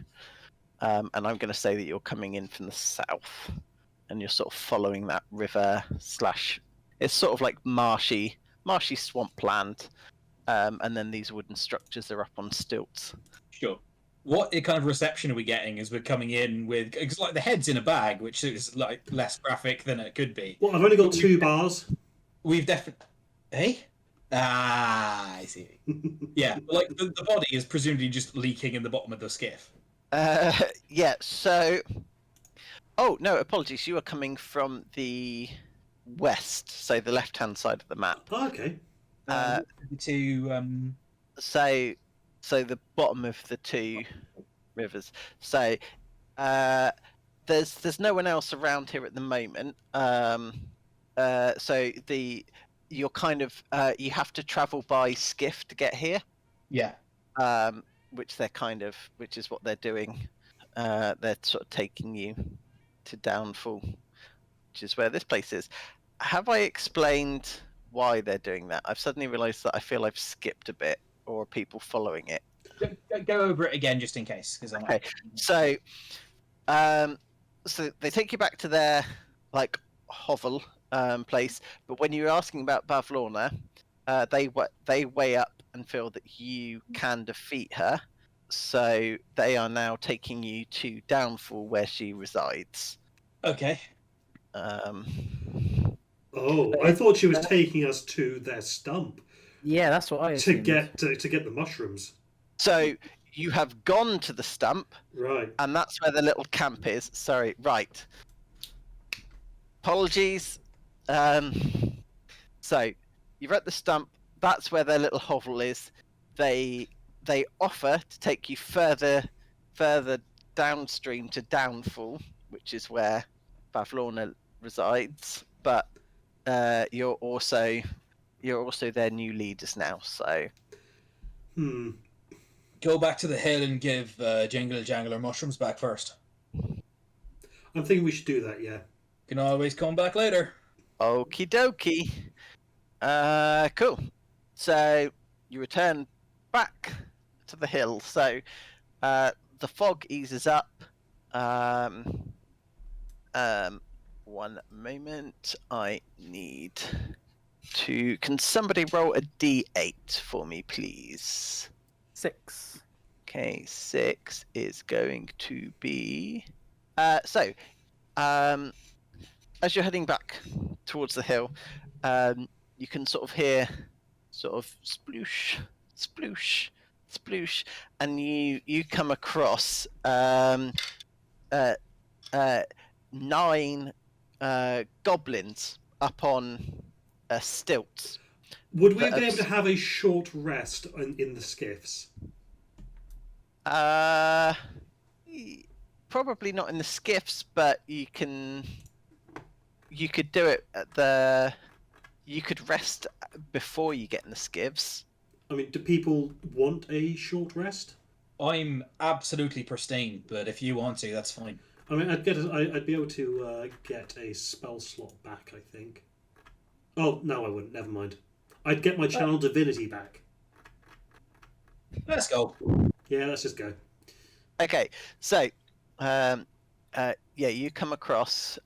And I'm going to say that you're coming in from the south, and you're sort of following that river / it's sort of like marshy swampland, and then these wooden structures are up on stilts. Sure. What kind of reception are we getting as we're coming in with? Because like the head's in a bag, which is like less graphic than it could be. Well, I've only got 2 bars. We've definitely. Hey. Ah, I see. Yeah, like the body is presumably just leaking in the bottom of the skiff. Yeah. So, oh no, apologies. You are coming from the west, so the left-hand side of the map. Oh, okay. So the bottom of the 2 rivers. So, there's no one else around here at the moment. So you're kind of you have to travel by skiff to get here. Yeah. Which is what they're doing. They're sort of taking you to Downfall, which is where this place is. Have I explained why they're doing that? I've suddenly realised that I feel I've skipped a bit, or are people following it? Go over it again just in case, because I'm Okay. So, so they take you back to their like hovel place, but when you're asking about Bavlorna, they weigh up and feel that you can defeat her, so they are now taking you to Downfall, where she resides. Okay. Oh, I thought she was taking us to their stump Yeah, that's what I to assumed. get the mushrooms. So you have gone to the stump, Right. and that's where the little camp is. Sorry, right. Apologies. So you're at the stump. That's where their little hovel is. They offer to take you further downstream to Downfall, which is where Bavlorna resides. But you're also their new leaders now. So Go back to the hill and give Jingle Jangler mushrooms back first. I'm thinking we should do that, yeah. Can always come back later. okie dokie. Cool. So you return back to the hill. So the fog eases up. One moment. I need to. Can somebody roll a d8 for me, please? 6. Okay, 6 is going to be. So, as you're heading back towards the hill, you can sort of hear sort of sploosh, sploosh, sploosh, and you come across 9 goblins up on stilts. Would we have been able to have a short rest in the skiffs? Probably not in the skiffs, but you could do it at the you could rest before you get in the skivs. I mean, do people want a short rest? I'm absolutely pristine, but if you want to, that's fine. I mean, I'd be able to get a spell slot back, I think. Oh, no, I wouldn't. Never mind. I'd get my channel divinity back. Let's go. Yeah, let's just go. Okay, so you come across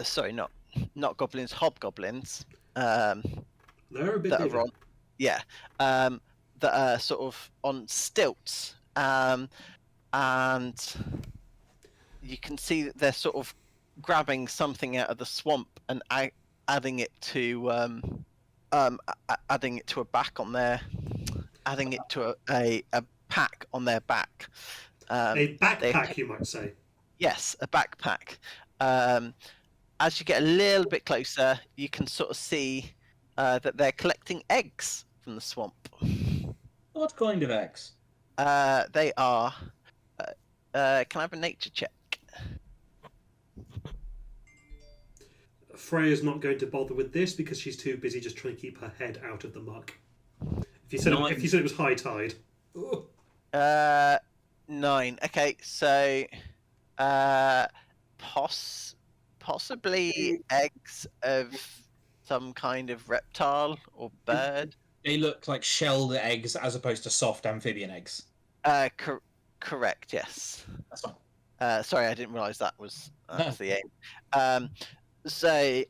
sorry, not goblins, hobgoblins. They're a bit That bigger. are on, yeah, that are sort of on stilts, and you can see that they're sort of grabbing something out of the swamp and adding it to adding it to a back on their, adding it to a pack on their back. A backpack, you might say. Yes, a backpack. As you get a little bit closer, you can sort of see that they're collecting eggs from the swamp. What kind of eggs? They are. Can I have a nature check? Freya's not going to bother with this because she's too busy just trying to keep her head out of the muck. If you said it was high tide. Oh. 9. Okay, so possibly eggs of some kind of reptile or bird. They look like shelled eggs as opposed to soft amphibian eggs. Correct. Yes. That's fine. Sorry, I didn't realise that was the aim. So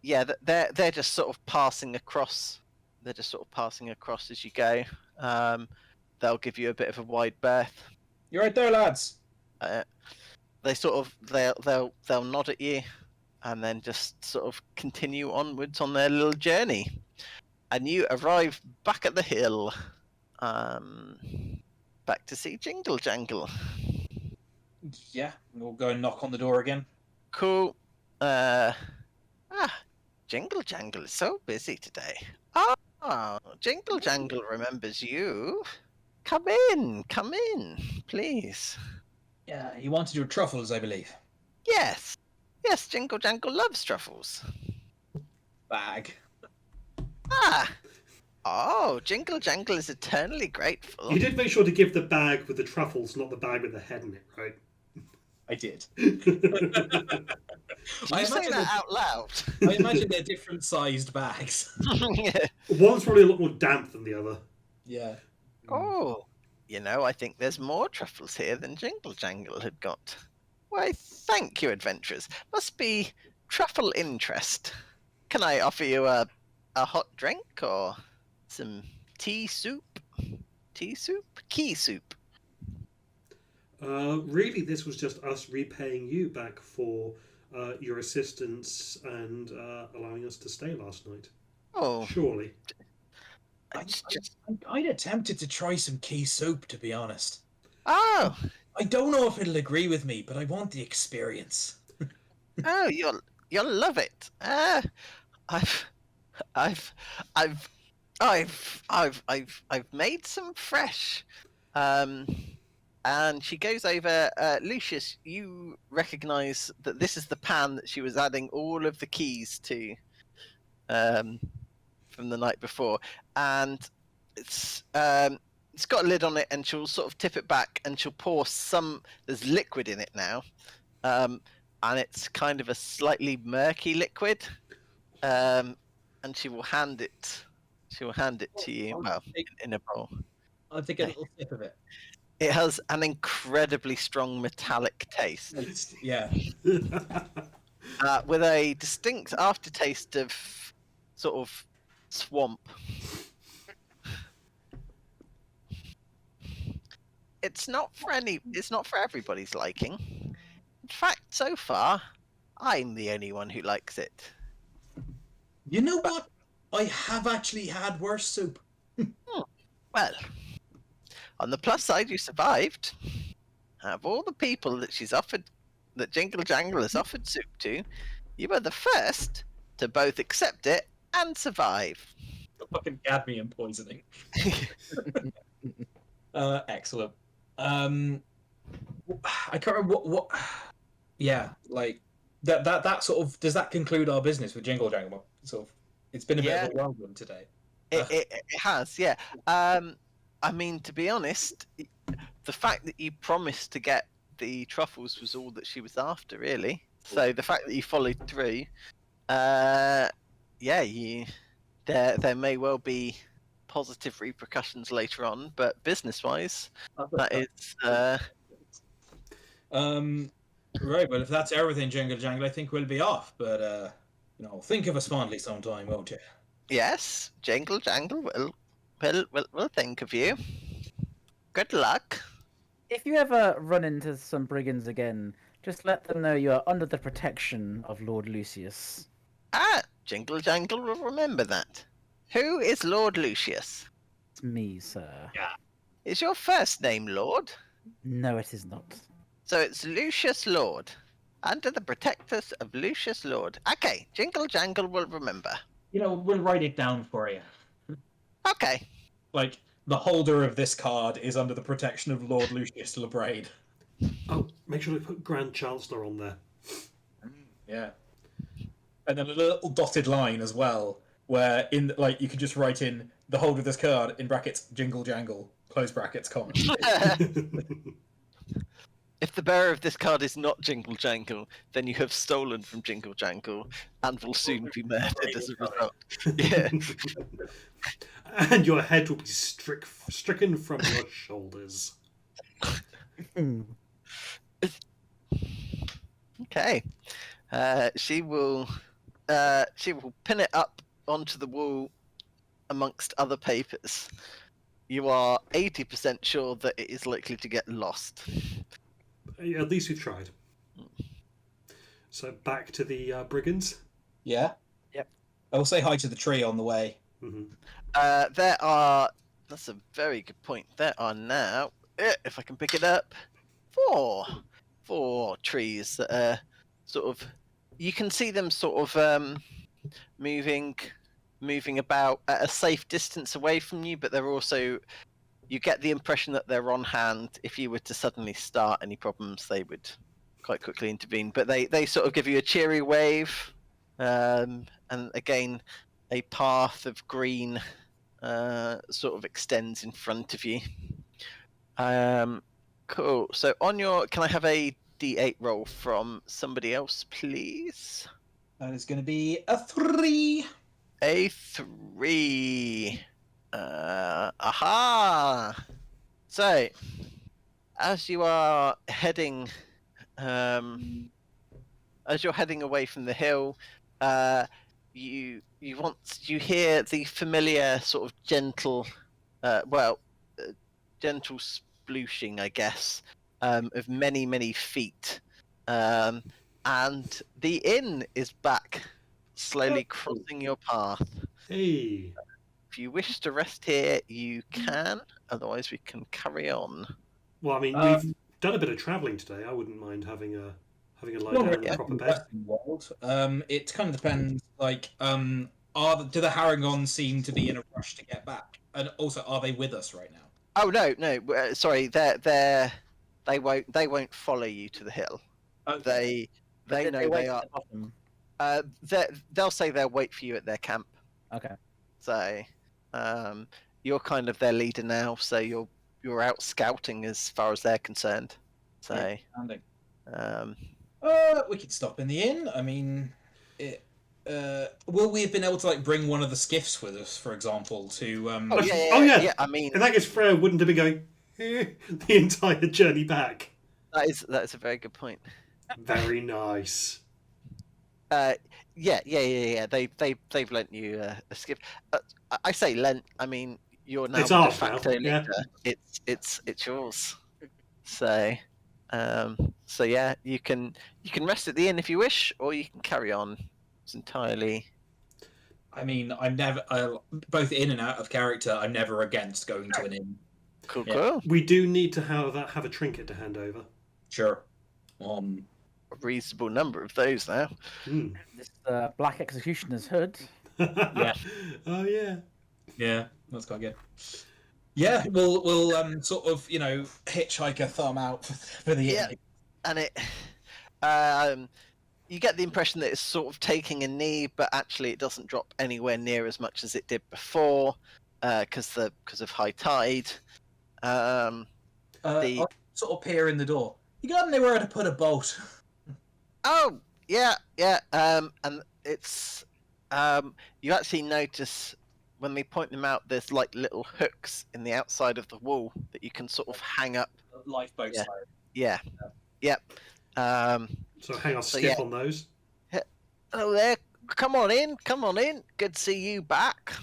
yeah, they're just sort of passing across. They're just sort of passing across as you go. They'll give you a bit of a wide berth. You're right there, lads. They sort of they'll nod at you, and then just sort of continue onwards on their little journey, and you arrive back at the hill, back to see Jingle Jangle. Yeah, we'll go and knock on the door again. Cool. Jingle Jangle is so busy today. Oh, Jingle Jangle remembers you. Come in, please. Yeah, he wanted your truffles, I believe. Yes, Jingle Jangle loves truffles. Bag. Oh, Jingle Jangle is eternally grateful. You did make sure to give the bag with the truffles, not the bag with the head in it, right? I did. Did you say that out loud? I imagine they're different sized bags. Yeah. One's probably a lot more damp than the other. Yeah. Oh, I think there's more truffles here than Jingle Jangle had got. Why, thank you, adventurers. Must be truffle interest. Can I offer you a hot drink or some tea soup? Key soup. Really, this was just us repaying you back for your assistance and allowing us to stay last night. Oh, Surely. I'd attempted to try some key soup, to be honest. Oh, I don't know if it'll agree with me, but I want the experience. oh, you'll love it. I've made some fresh. And she goes over. Lucius, you recognise that this is the pan that she was adding all of the keys to, from the night before, and it's got a lid on it, and she'll sort of tip it back, and she'll pour some. There's liquid in it now, and it's kind of a slightly murky liquid, and she will hand it. She will hand it to you. Well, in a bowl. I'll take a little sip of it. It has an incredibly strong metallic taste, Yeah. with a distinct aftertaste of sort of swamp. It's not for everybody's liking. In fact, so far, I'm the only one who likes it. You know what? I have actually had worse soup. Well, on the plus side, you survived. Out of all the people that that Jingle Jangle has offered soup to, you were the first to both accept it and survive. Fucking cadmium poisoning. Excellent. I can't remember what. Yeah, like that sort of. Does that conclude our business with Jingle Jangle? sort of. It's been a bit Yeah. of a whirlwind today. It has, yeah. I mean, to be honest, the fact that you promised to get the truffles was all that she was after, really. So the fact that you followed through, yeah, there may well be positive repercussions later on, but business-wise, that is. Right, well, if that's everything, Jingle Jangle, I think we'll be off. But think of us fondly sometime, won't you? Yes, Jingle Jangle will think of you. Good luck. If you ever run into some brigands again, just let them know you are under the protection of Lord Lucius. Ah, Jingle Jangle will remember that. Who is Lord Lucius? It's me, sir. Is your first name Lord? No, it is not. So it's Lucius Lord. Under the protectors of Lucius Lord. Okay, Jingle Jangle will remember. We'll write it down for you. Okay. Like, the holder of this card is under the protection of Lord Lucius Lebraid. Oh, make sure to put Grand Chancellor on there. Yeah. And then a little dotted line as well, where you could just write in the holder of this card, in brackets, Jingle Jangle, close brackets, comment. If the bearer of this card is not Jingle Jangle, then you have stolen from Jingle Jangle and will soon be murdered as a result. Yeah. And your head will be stricken from your shoulders. Okay. She will pin it up onto the wall amongst other papers. You are 80% sure that it is likely to get lost. At least we've tried. So back to the brigands. Yeah? Yep. I will say hi to the tree on the way. Mm-hmm. That's a very good point. There are now, if I can pick it up, four trees that are sort of, you can see them sort of moving about at a safe distance away from you, but they're also, you get the impression that they're on hand. If you were to suddenly start any problems, they would quite quickly intervene. But they sort of give you a cheery wave, and again, a path of green sort of extends in front of you. Cool. So on your, can I have a D8 roll from somebody else, please? That is going to be a 3. A 3. Aha! So, as you are heading, as you're heading away from the hill, you hear the familiar sort of gentle, gentle splooshing, I guess, of many feet, and the inn is back, slowly crossing your path. Hey. If you wish to rest here, you can. Otherwise, we can carry on. Well, I mean, we've done a bit of travelling today. I wouldn't mind having a lie down in a proper bed. It kind of depends. Like, do the Harringons seem to be in a rush to get back? And also, are they with us right now? Oh no! Sorry, they won't follow you to the hill. Okay. They know they are. They'll say they'll wait for you at their camp. Okay. So, you're kind of their leader now. So you're out scouting as far as they're concerned. So, we could stop in the inn. I mean, will we have been able to bring one of the skiffs with us, for example, to? Yeah. I mean, in that case, Freya wouldn't have been going the entire journey back. that is a very good point. Very nice. Yeah. They've lent you a skiff. I say lent. I mean, you're now It's de ours facto now, leader. It's yours. So, yeah, you can rest at the inn if you wish, or you can carry on. It's entirely. I mean, I'm never both in and out of character. I'm never against going to an inn. Cool. We do need to have a trinket to hand over. Sure. A reasonable number of those now. This Black Executioner's hood. Yeah. Oh yeah. Yeah, that's quite good. Yeah, we'll sort of hitchhike a thumb out for the Yeah. inn. And it you get the impression that it's sort of taking a knee, but actually it doesn't drop anywhere near as much as it did before, because of high tide. The I'll sort of peer in the door. You got anywhere to put a boat? Oh, yeah. And it's you actually notice when they point them out, there's like little hooks in the outside of the wall that you can sort of hang up. Lifeboat Yeah. style. Yeah. Yep. So hang on, So, skip yeah. on those. Hello there. Come on in. Good to see you back.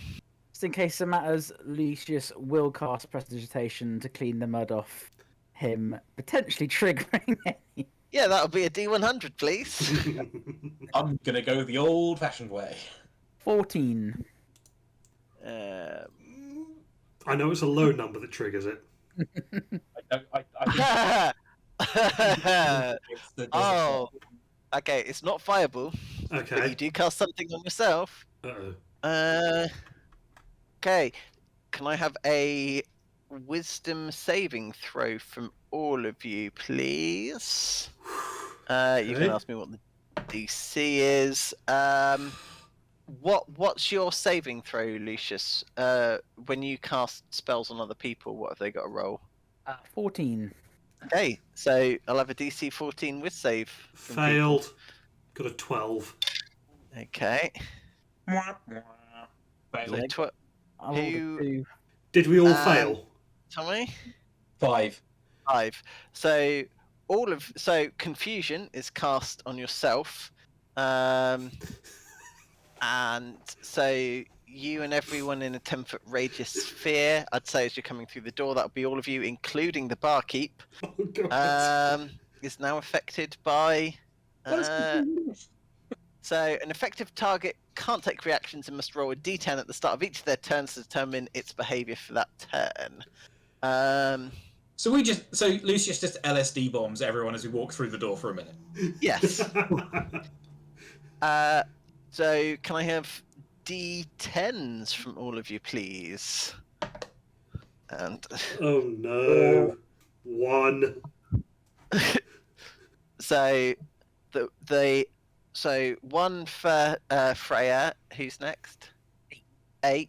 Just in case it matters, Lucius will cast Prestidigitation to clean the mud off him, potentially triggering any. Yeah, that'll be a D100, please. I'm gonna go the old-fashioned way. 14. I know it's a low number that triggers it. I Oh, okay. It's not fireball, but you Okay. do cast something on yourself. Uh-oh. Okay. Can I have a wisdom saving throw from all of you, please? You Okay. can ask me what the DC is. What's your saving throw, Lucius? When you cast spells on other people, what have they got to roll? 14. Okay, so I'll have a DC 14 with save. from Failed. Got a 12. people. Okay. Failed. So I rolled a Who- 2. Did we all fail? Tommy? 5. 5. So confusion is cast on yourself. And so you and everyone in a 10-foot radius sphere, I'd say as you're coming through the door, that'll be all of you, including the barkeep, Oh, God. is now affected by. So an effective target can't take reactions and must roll a d10 at the start of each of their turns to determine its behaviour for that turn. So Lucius just LSD bombs everyone as we walk through the door for a minute. Yes. So can I have d10s from all of you, please? And Oh no. 1. so so 1 for Freya. Who's next? 8.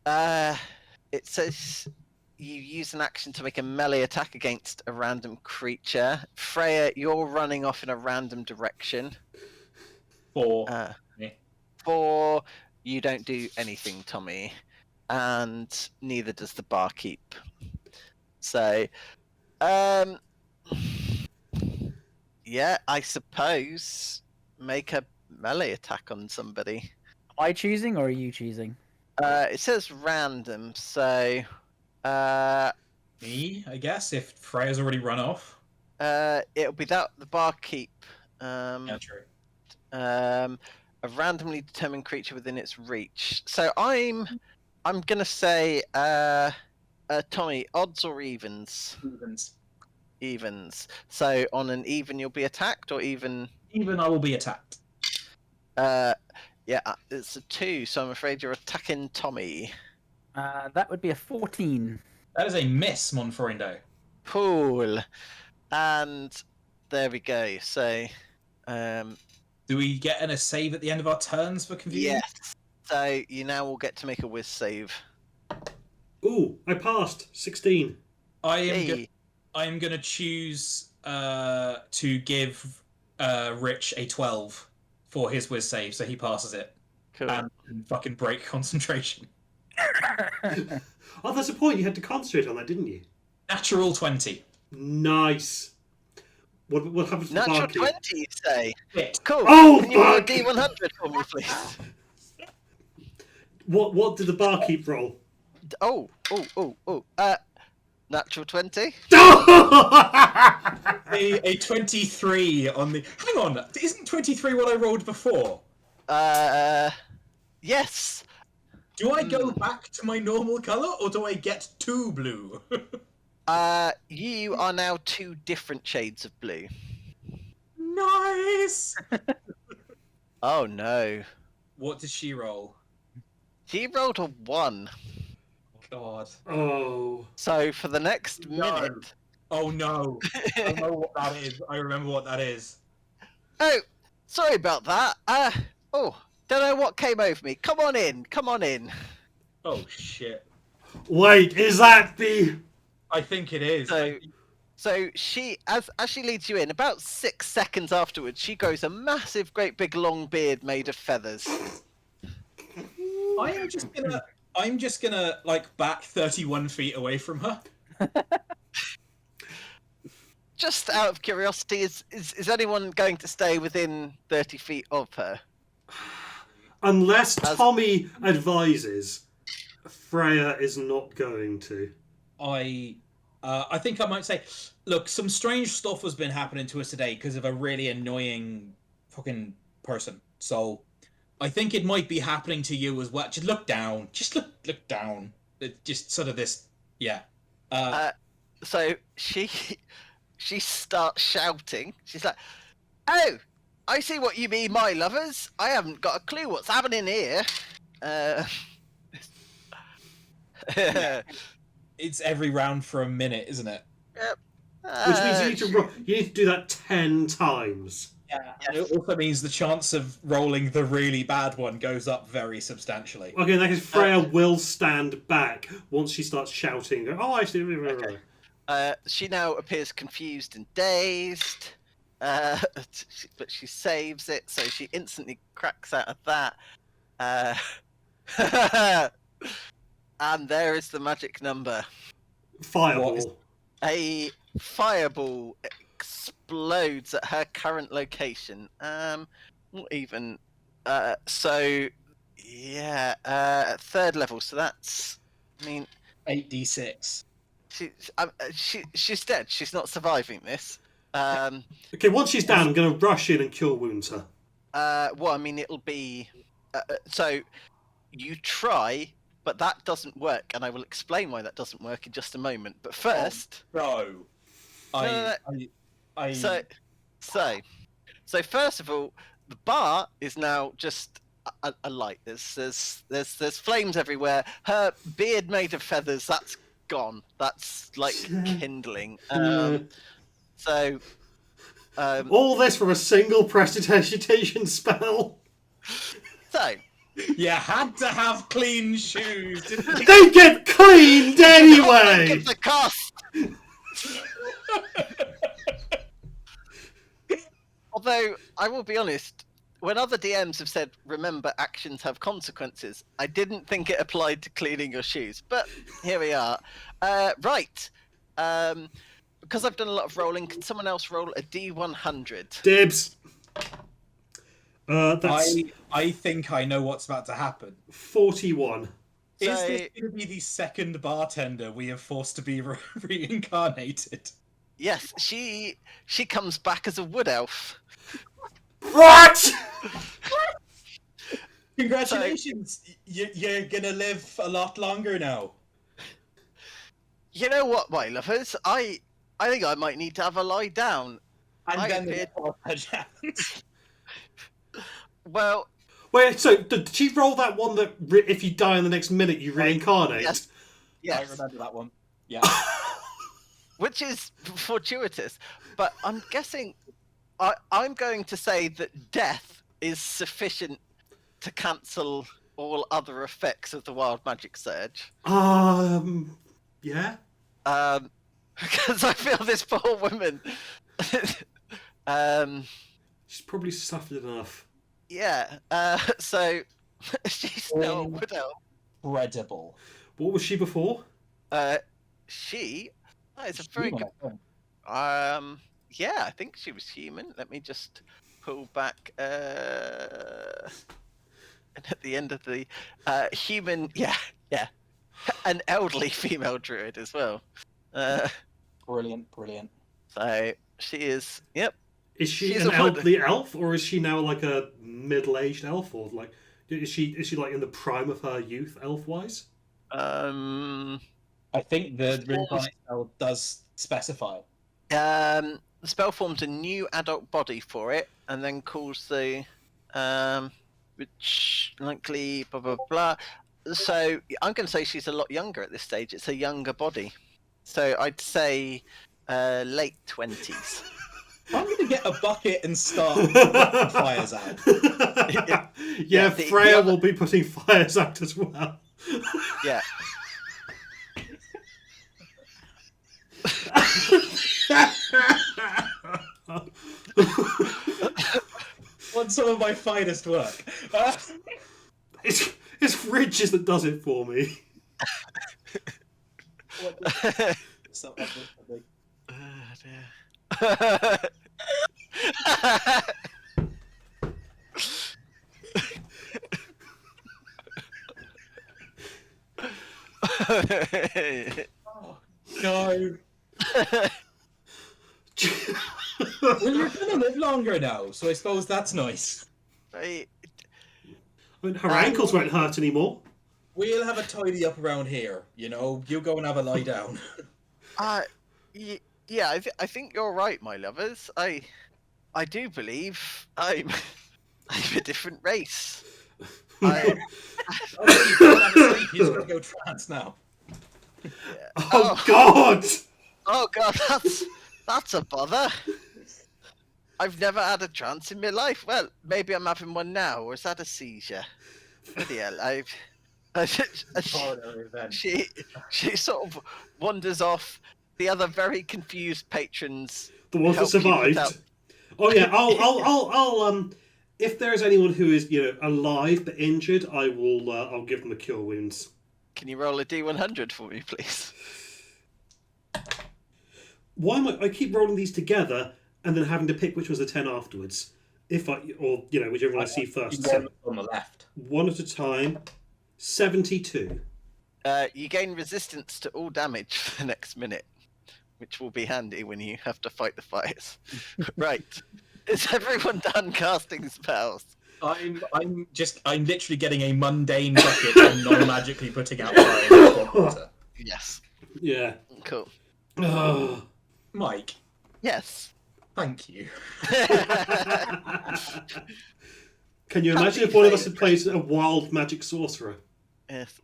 It says you use an action to make a melee attack against a random creature. Freya, you're running off in a random direction. 4. 4, you don't do anything, Tommy, and neither does the barkeep. So, yeah, I suppose make a melee attack on somebody. Am I choosing or are you choosing? It says random, so Me, I guess, if Freya's already run off. it'll be the barkeep. Yeah, true. A randomly determined creature within its reach. So I'm gonna say, Tommy, odds or evens? Evens. So on an even, you'll be attacked, or even. Even I will be attacked. Yeah, it's a 2. So I'm afraid you're attacking Tommy. That would be a 14. That is a miss, Monforindo. Cool. And there we go. So, Do we get a save at the end of our turns for confusion? yes. So you now will get to make a whiz save. Ooh, I passed. 16. I Hey. am gonna choose to give Rich a 12 for his whiz save, so he passes it Cool. and fucking break concentration. Oh, that's a point. You had to concentrate on that, didn't you? Natural 20. Nice. What happens to the Natural barkeep? 20, you say? Hit. Cool. Oh, Can you roll a fuck! D100 for me, please? What did the barkeep roll? Oh. Natural 20. A 23 on the. Hang on, isn't 23 what I rolled before? Yes. Do I go back to my normal color, or do I get 2 blue? You are now 2 different shades of blue. Nice. Oh no. What did she roll? She rolled a 1. God. Oh. So for the next No. minute. Oh no. I know what that is. I remember what that is. Oh, sorry about that. Oh, don't know what came over me. Come on in. Come on in. Oh shit! Wait, is that the? I think it is. So she, as she leads you in, about 6 seconds afterwards, she grows a massive, great big long beard made of feathers. I'm just gonna like back 31 feet away from her. Just out of curiosity, is anyone going to stay within 30 feet of her? Unless Tommy advises, Freya is not going to. I think I might say, look, some strange stuff has been happening to us today because of a really annoying fucking person. So I think it might be happening to you as well. Just look down. Just look down. Just sort of this, yeah. So she starts shouting. She's like, "Oh, I see what you mean, my lovers. I haven't got a clue what's happening here." It's every round for a minute, isn't it? Yep. Which means you need to do that 10 times. Yeah. And it also means the chance of rolling the really bad one goes up very substantially. Okay, in that case, Freya will stand back once she starts shouting. Oh, I see. Okay. She now appears confused and dazed, but she saves it, so she instantly cracks out of that. And there is the magic number. Fireball. A fireball explodes at her current location. Not even. So, yeah, third level. So that's, I mean, 8d6. She's dead. She's not surviving this. Okay, once she's down, I'm going to rush in and kill wounds her. Well, I mean, it'll be. So, you try, but that doesn't work, and I will explain why that doesn't work in just a moment. But first, So first of all, the bar is now just a light. There's flames everywhere. Her beard made of feathers, that's gone. That's like kindling. All this from a single prestidigitation spell. So. You had to have clean shoes, didn't you? They get cleaned anyway! Think of the cost! Although, I will be honest, when other DMs have said, remember, actions have consequences, I didn't think it applied to cleaning your shoes. But here we are. Right. Because I've done a lot of rolling, can someone else roll a D100? Dibs. That's I think I know what's about to happen. 41. Is this going to be the second bartender we have forced to be reincarnated? Yes, she comes back as a wood elf. What? Congratulations! You're gonna live a lot longer now. You know what, my lovers? I think I might need to have a lie down. And then the bartender happens. Well, wait, so did she roll that one that if you die in the next minute you reincarnate? Yes. I remember that one. Yeah. Which is fortuitous, but I'm guessing I'm going to say that death is sufficient to cancel all other effects of the wild magic surge. Yeah. Because I feel this poor woman. She's probably suffered enough. Yeah. So she's still a widow. Incredible. What was she before? She. That is a very good. Yeah, I think she was human. Let me just pull back. And at the end of the human, yeah, an elderly female druid as well. Brilliant. So she is. Yep. Is she an elderly elf, or is she now like a middle-aged elf, or like is she like in the prime of her youth, elf-wise? I think the reincarnate spell does specify. The spell forms a new adult body for it, and then calls the which likely blah blah blah. So I'm going to say she's a lot younger at this stage. It's a younger body, so I'd say late 20s. I'm gonna get a bucket and start putting fires out. Yeah, the Freya other- will be putting fires out as well. Yeah. Want some of my finest work? It's Ridges that does it for me. No. Well, you're gonna live longer now, so I suppose that's nice. Right. I mean, her ankles won't hurt anymore. We'll have a tidy up around here. You know, you go and have a lie down. Yeah, I think you're right, my lovers. I do believe I'm a different race. Oh, you can't have a sleep. He's gonna go trans now. Oh, God! Oh god, that's a bother. I've never had a trance in my life. Well, maybe I'm having one now, or is that a seizure? Bloody hell, Coronary event. she sort of wanders off. The other very confused patrons. The ones that help you put survived. out- Oh yeah, I'll if there is anyone who is alive but injured, I'll give them the cure wounds. Can you roll a D100 for me, please? Why am I keep rolling these together and then having to pick which was the 10 afterwards? Whichever one I see first. One on the left. One at a time. 72. You gain resistance to all damage for the next minute, which will be handy when you have to fight the fires. Right. Is everyone done casting spells? I'm literally getting a mundane bucket and non-magically putting out fire in the water. Yes. Yeah. Cool. Oh. Mike, Yes. thank you. Can you imagine if one of us had played a wild magic sorcerer? Yes.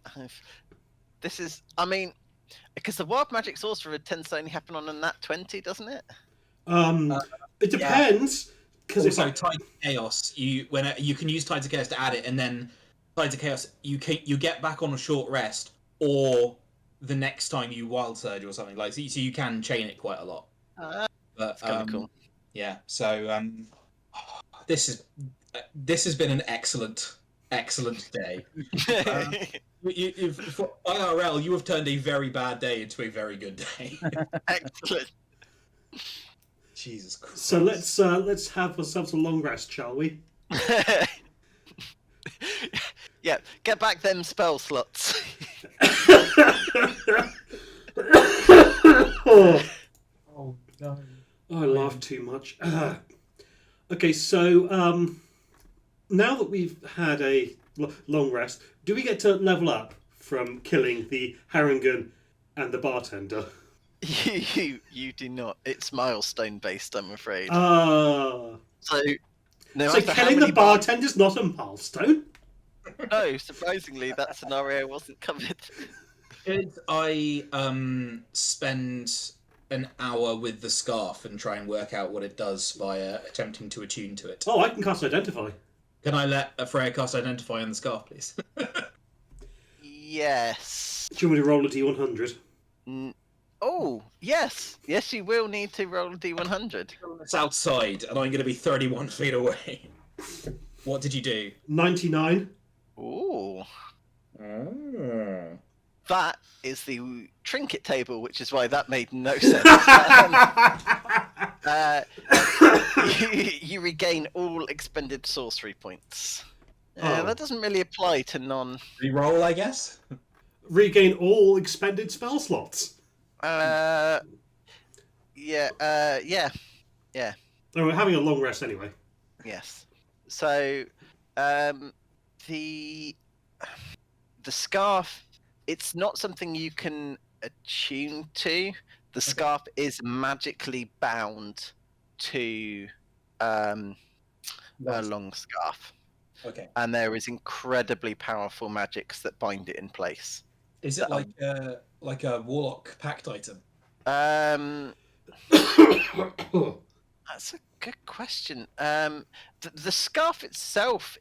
This is. I mean, because the wild magic sorcerer tends to only happen on a nat 20, doesn't it? It depends. Because Also, Tides of Chaos, you can use Tides of Chaos to add it, and then Tides of Chaos, you get back on a short rest, or the next time you Wild Surge or something like. So you can chain it quite a lot. But Kind of cool. yeah. So this has been an excellent day. For IRL, you have turned a very bad day into a very good day. Excellent. Jesus Christ. So let's have ourselves a long rest, shall we? Yeah, get back them spell slots. Oh, Oh no. I laughed too much. Okay, so now that we've had a long rest, do we get to level up from killing the Harangun and the bartender? You do not. It's milestone based, I'm afraid. Ah. So, no So matter how killing the many bartender's not a milestone? No, surprisingly, that scenario wasn't covered. Could I spend an hour with the scarf and try and work out what it does by attempting to attune to it? Oh, I can cast Identify. Can I let a Freya cast Identify on the scarf, please? Yes. Do you want me to roll a D100? Oh, yes. Yes, you will need to roll a D100. It's outside, and I'm going to be 31 feet away. What did you do? 99. Ooh. Oh. That is the trinket table, which is why that made no sense. You regain all expended sorcery points. Oh. That doesn't really apply to non. Reroll, I guess? Regain all expended spell slots. Yeah. Oh, we're having a long rest anyway. Yes. So, the scarf, it's not something you can attune to. The scarf is magically bound to a long scarf, Okay. and there is incredibly powerful magics that bind it in place. Is it like a warlock pact item? I That's a good question. The scarf itself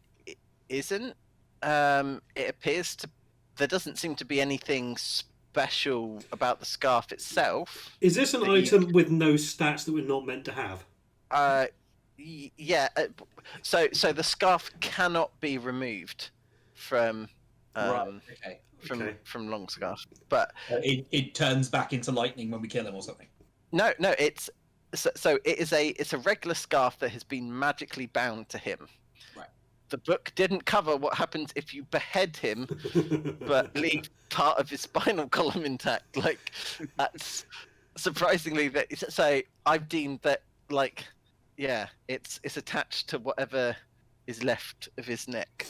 isn't. It appears to. There doesn't seem to be anything special about the scarf itself. Is this an That you item with no stats that we're not meant to have? Yeah. So the scarf cannot be removed from Right. Okay. from long scarf, but It turns back into lightning when we kill him or something. no, it's so it's a regular scarf that has been magically bound to him. Right. The book didn't cover what happens if you behead him, but leave part of his spinal column intact. Like, that's surprisingly that. So I've deemed that, like, yeah, it's attached to whatever is left of his neck.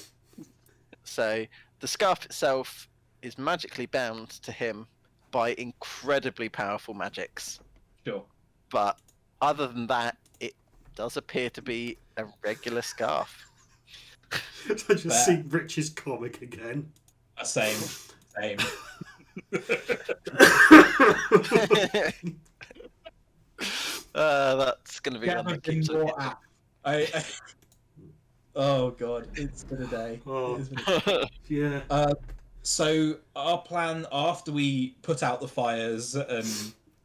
So the scarf itself is magically bound to him by incredibly powerful magics. Sure. But other than that, it does appear to be a regular scarf. I just see Rich's comic again. Same. That's going to be one that keeps on I Oh god, it's been a day. Oh. It's been Yeah. So our plan after we put out the fires and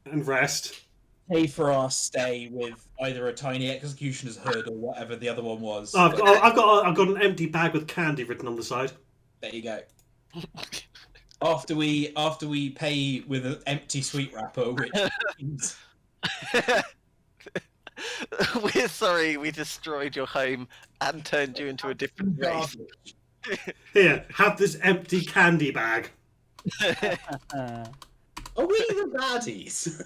And rest. pay for our stay with either a tiny executioner's hood or whatever the other one was. Oh, I've got an empty bag with candy written on the side. There you go. After we pay with an empty sweet wrapper, which means We're sorry we destroyed your home and turned you into a different race. Here, have this empty candy bag. Are we the baddies?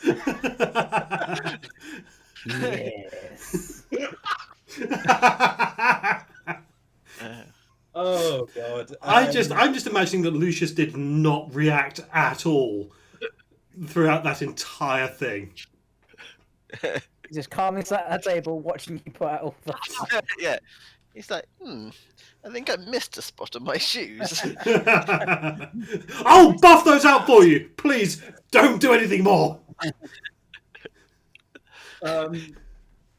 Yes. Oh god. I'm just imagining that Lucius did not react at all throughout that entire thing. Just calmly sat at a table watching you put out all the. Yeah. He's like, I think I missed a spot on my shoes. I'll buff those out for you. Please don't do anything more.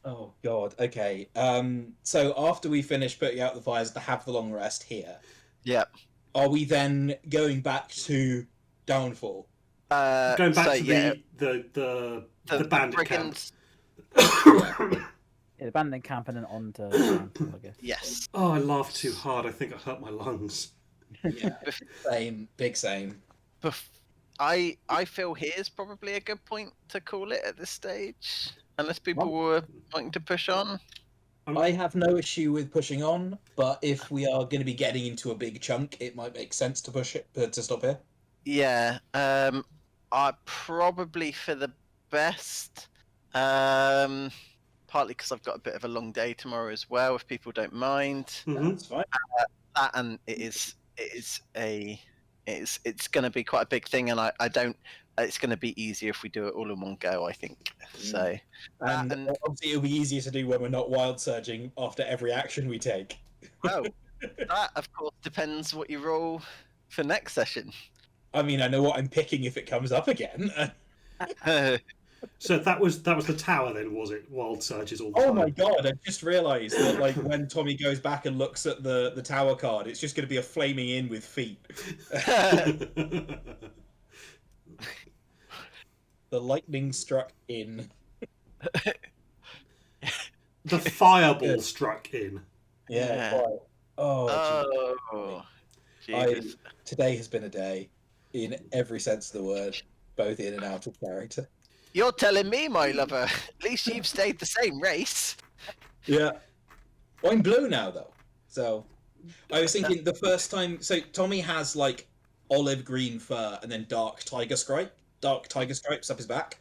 Oh god. Okay. So after we finish putting out the fires to have the long rest here, Yep. are we then going back to Downfall? Going back so, to yeah, the bandit camp. brigands. Yeah, the bandit camp and then on to Downfall, I guess. Yes. Oh, I laughed too hard. I think I hurt my lungs. Yeah. Same. Big same. I feel here's probably a good point to call it at this stage, unless people were wanting to push on. I have no issue with pushing on, but if we are going to be getting into a big chunk, it might make sense to push it to stop here. Yeah. I probably for the best. Partly because I've got a bit of a long day tomorrow as well. If people don't mind, Mhm. That's fine. that and it's going to be quite a big thing, and I don't. It's going to be easier if we do it all in one go, I think. So, And and- obviously, it'll be easier to do when we're not wild surging after every action we take. well, that of course depends what you roll for next session. I mean, I know what I'm picking if it comes up again. So that was the tower then, was it? Wild surges all the time. Oh my god! I just realised that, like, when Tommy goes back and looks at the tower card, it's just going to be a flaming inn with feet. The lightning struck in. The fireball struck in. Yeah. Yeah. Quite. Oh. Oh, I- Jesus. Today has been a day, in every sense of the word, both in and out of character. You're telling me, my lover. At least you've stayed the same race. Yeah. I'm blue now, though. So, I was thinking the first time. So, Tommy has, like, olive green fur and then dark tiger stripes up his back.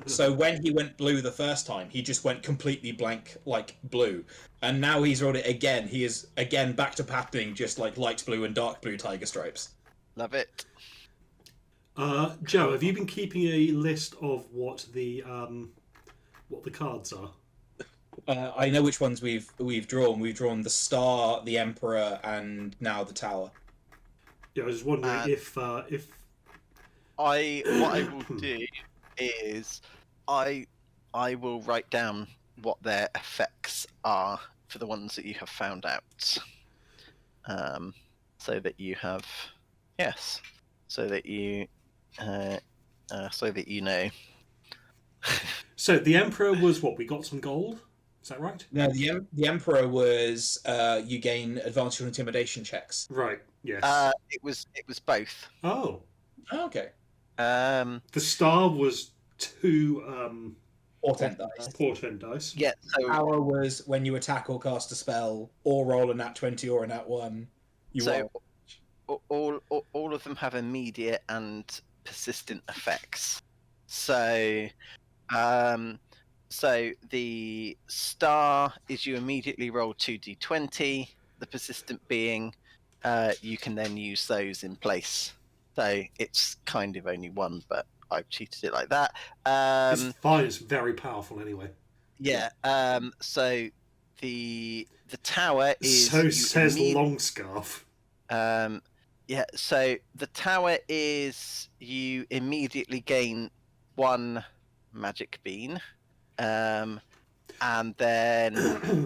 So when he went blue the first time, he just went completely blank, like blue. And now he's rolled it again. He is again back to patterning just like light blue and dark blue tiger stripes. Love it. Joe, have you been keeping a list of what the cards are? I know which ones we've drawn. We've drawn the star, the emperor, and now the tower. Yeah, I was just wondering if what I will do is I will write down what their effects are for the ones that you have found out. So that you have, yes, so that you know. So the Emperor was what? We got some gold. Is that right? No, the Emperor was you gain advantage on intimidation checks. Right. Yes. It was both. Oh, Oh, okay. the star was 2 Portent dice. portent dice. Yeah. So Power was when you attack or cast a spell, or roll a nat 20 or a nat 1. So all of them have immediate and persistent effects. So, so the star is you immediately roll 2d20. The persistent being, you can then use those in place. So it's kind of only one, but I've cheated it like that. It's fine. It's very powerful anyway. Yeah. So the tower is. So you says immedi- Longscarf. Yeah, so the tower is you immediately gain 1 magic bean, and then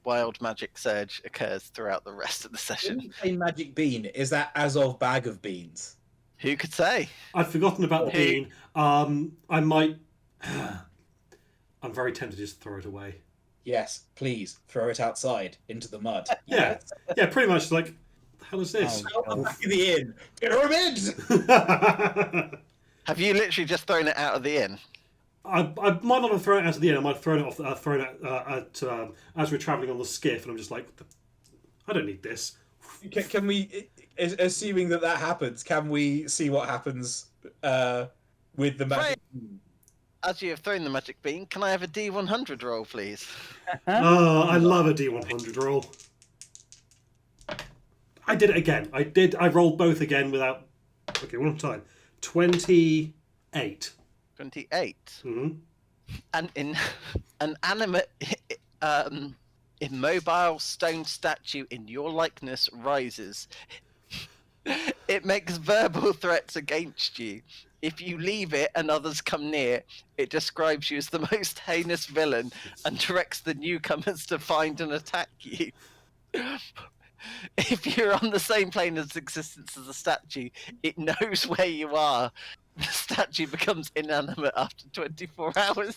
wild magic surge occurs throughout the rest of the When session. you say magic bean, is that as of bag of beans? Who could say? I'd forgotten about the Hey. bean. I might. I'm very tempted to just throw it away. Yes, please throw it outside into the mud. Yeah, yeah, pretty much. Like, the hell is this? Out the back of the inn. Pyramid. Have you literally just thrown it out of the inn? I might not have thrown it out of the end. I might have thrown it off. Thrown it as we're traveling on the skiff, and I'm just like, I don't need this. Can we, assuming that happens, can we see what happens with the magic bean? As you have thrown the magic bean, can I have a D100 roll, please? Oh, I love a D100 roll. I did it again. I rolled both again without. Okay, one more time. 28. 28. Mm-hmm. And an animate, immobile stone statue in your likeness rises. It makes verbal threats against you. If you leave it and others come near, it describes you as the most heinous villain and directs the newcomers to find and attack you. If you're on the same plane of existence as the statue, it knows where you are. The statue becomes inanimate after 24 hours.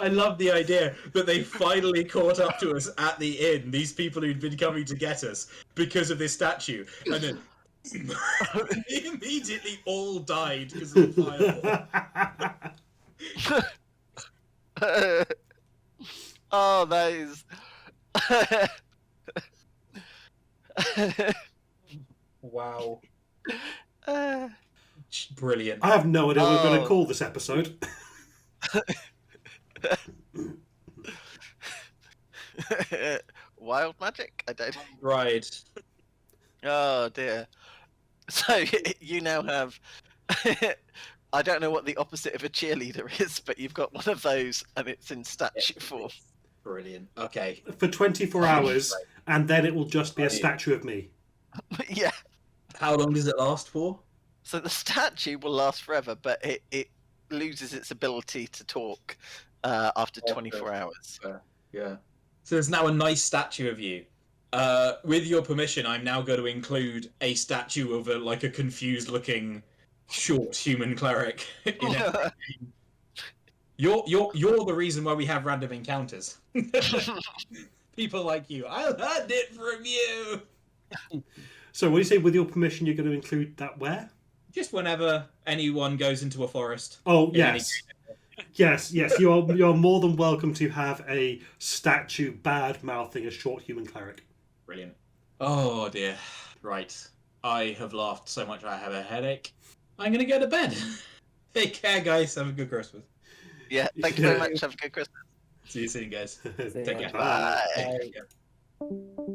I love the idea that they finally caught up to us at the inn, these people who'd been coming to get us because of this statue. And then they immediately all died because of the fireball. Oh, those. Wow. Uh, Brilliant. I have no idea what we're going Oh. to call this episode. Wild magic? I don't. Right. Oh dear. So you now have. I don't know what the opposite of a cheerleader is, but you've got one of those, and it's in statue form. Brilliant. Okay. For 24 hours, and then it will just be a Right. statue of me. Yeah. How long does it last for? So the statue will last forever, but it loses its ability to talk after 24 hours. Yeah. So there's now a nice statue of you. With your permission, I'm now going to include a statue of a confused looking short human cleric. In it. You're the reason why we have random encounters. People like you. I learned it from you. So, what do you say? With your permission, you're going to include that where? Just whenever anyone goes into a forest. Oh, Yeah, yes. Yes. You are more than welcome to have a statue bad mouthing a short human cleric. Brilliant. Oh dear. Right. I have laughed so much I have a headache. I'm gonna go to bed. Take care, guys. Have a good Christmas. Yeah, thank you very much. Have a good Christmas. See you soon, guys. See Take ya. care. Bye. Bye.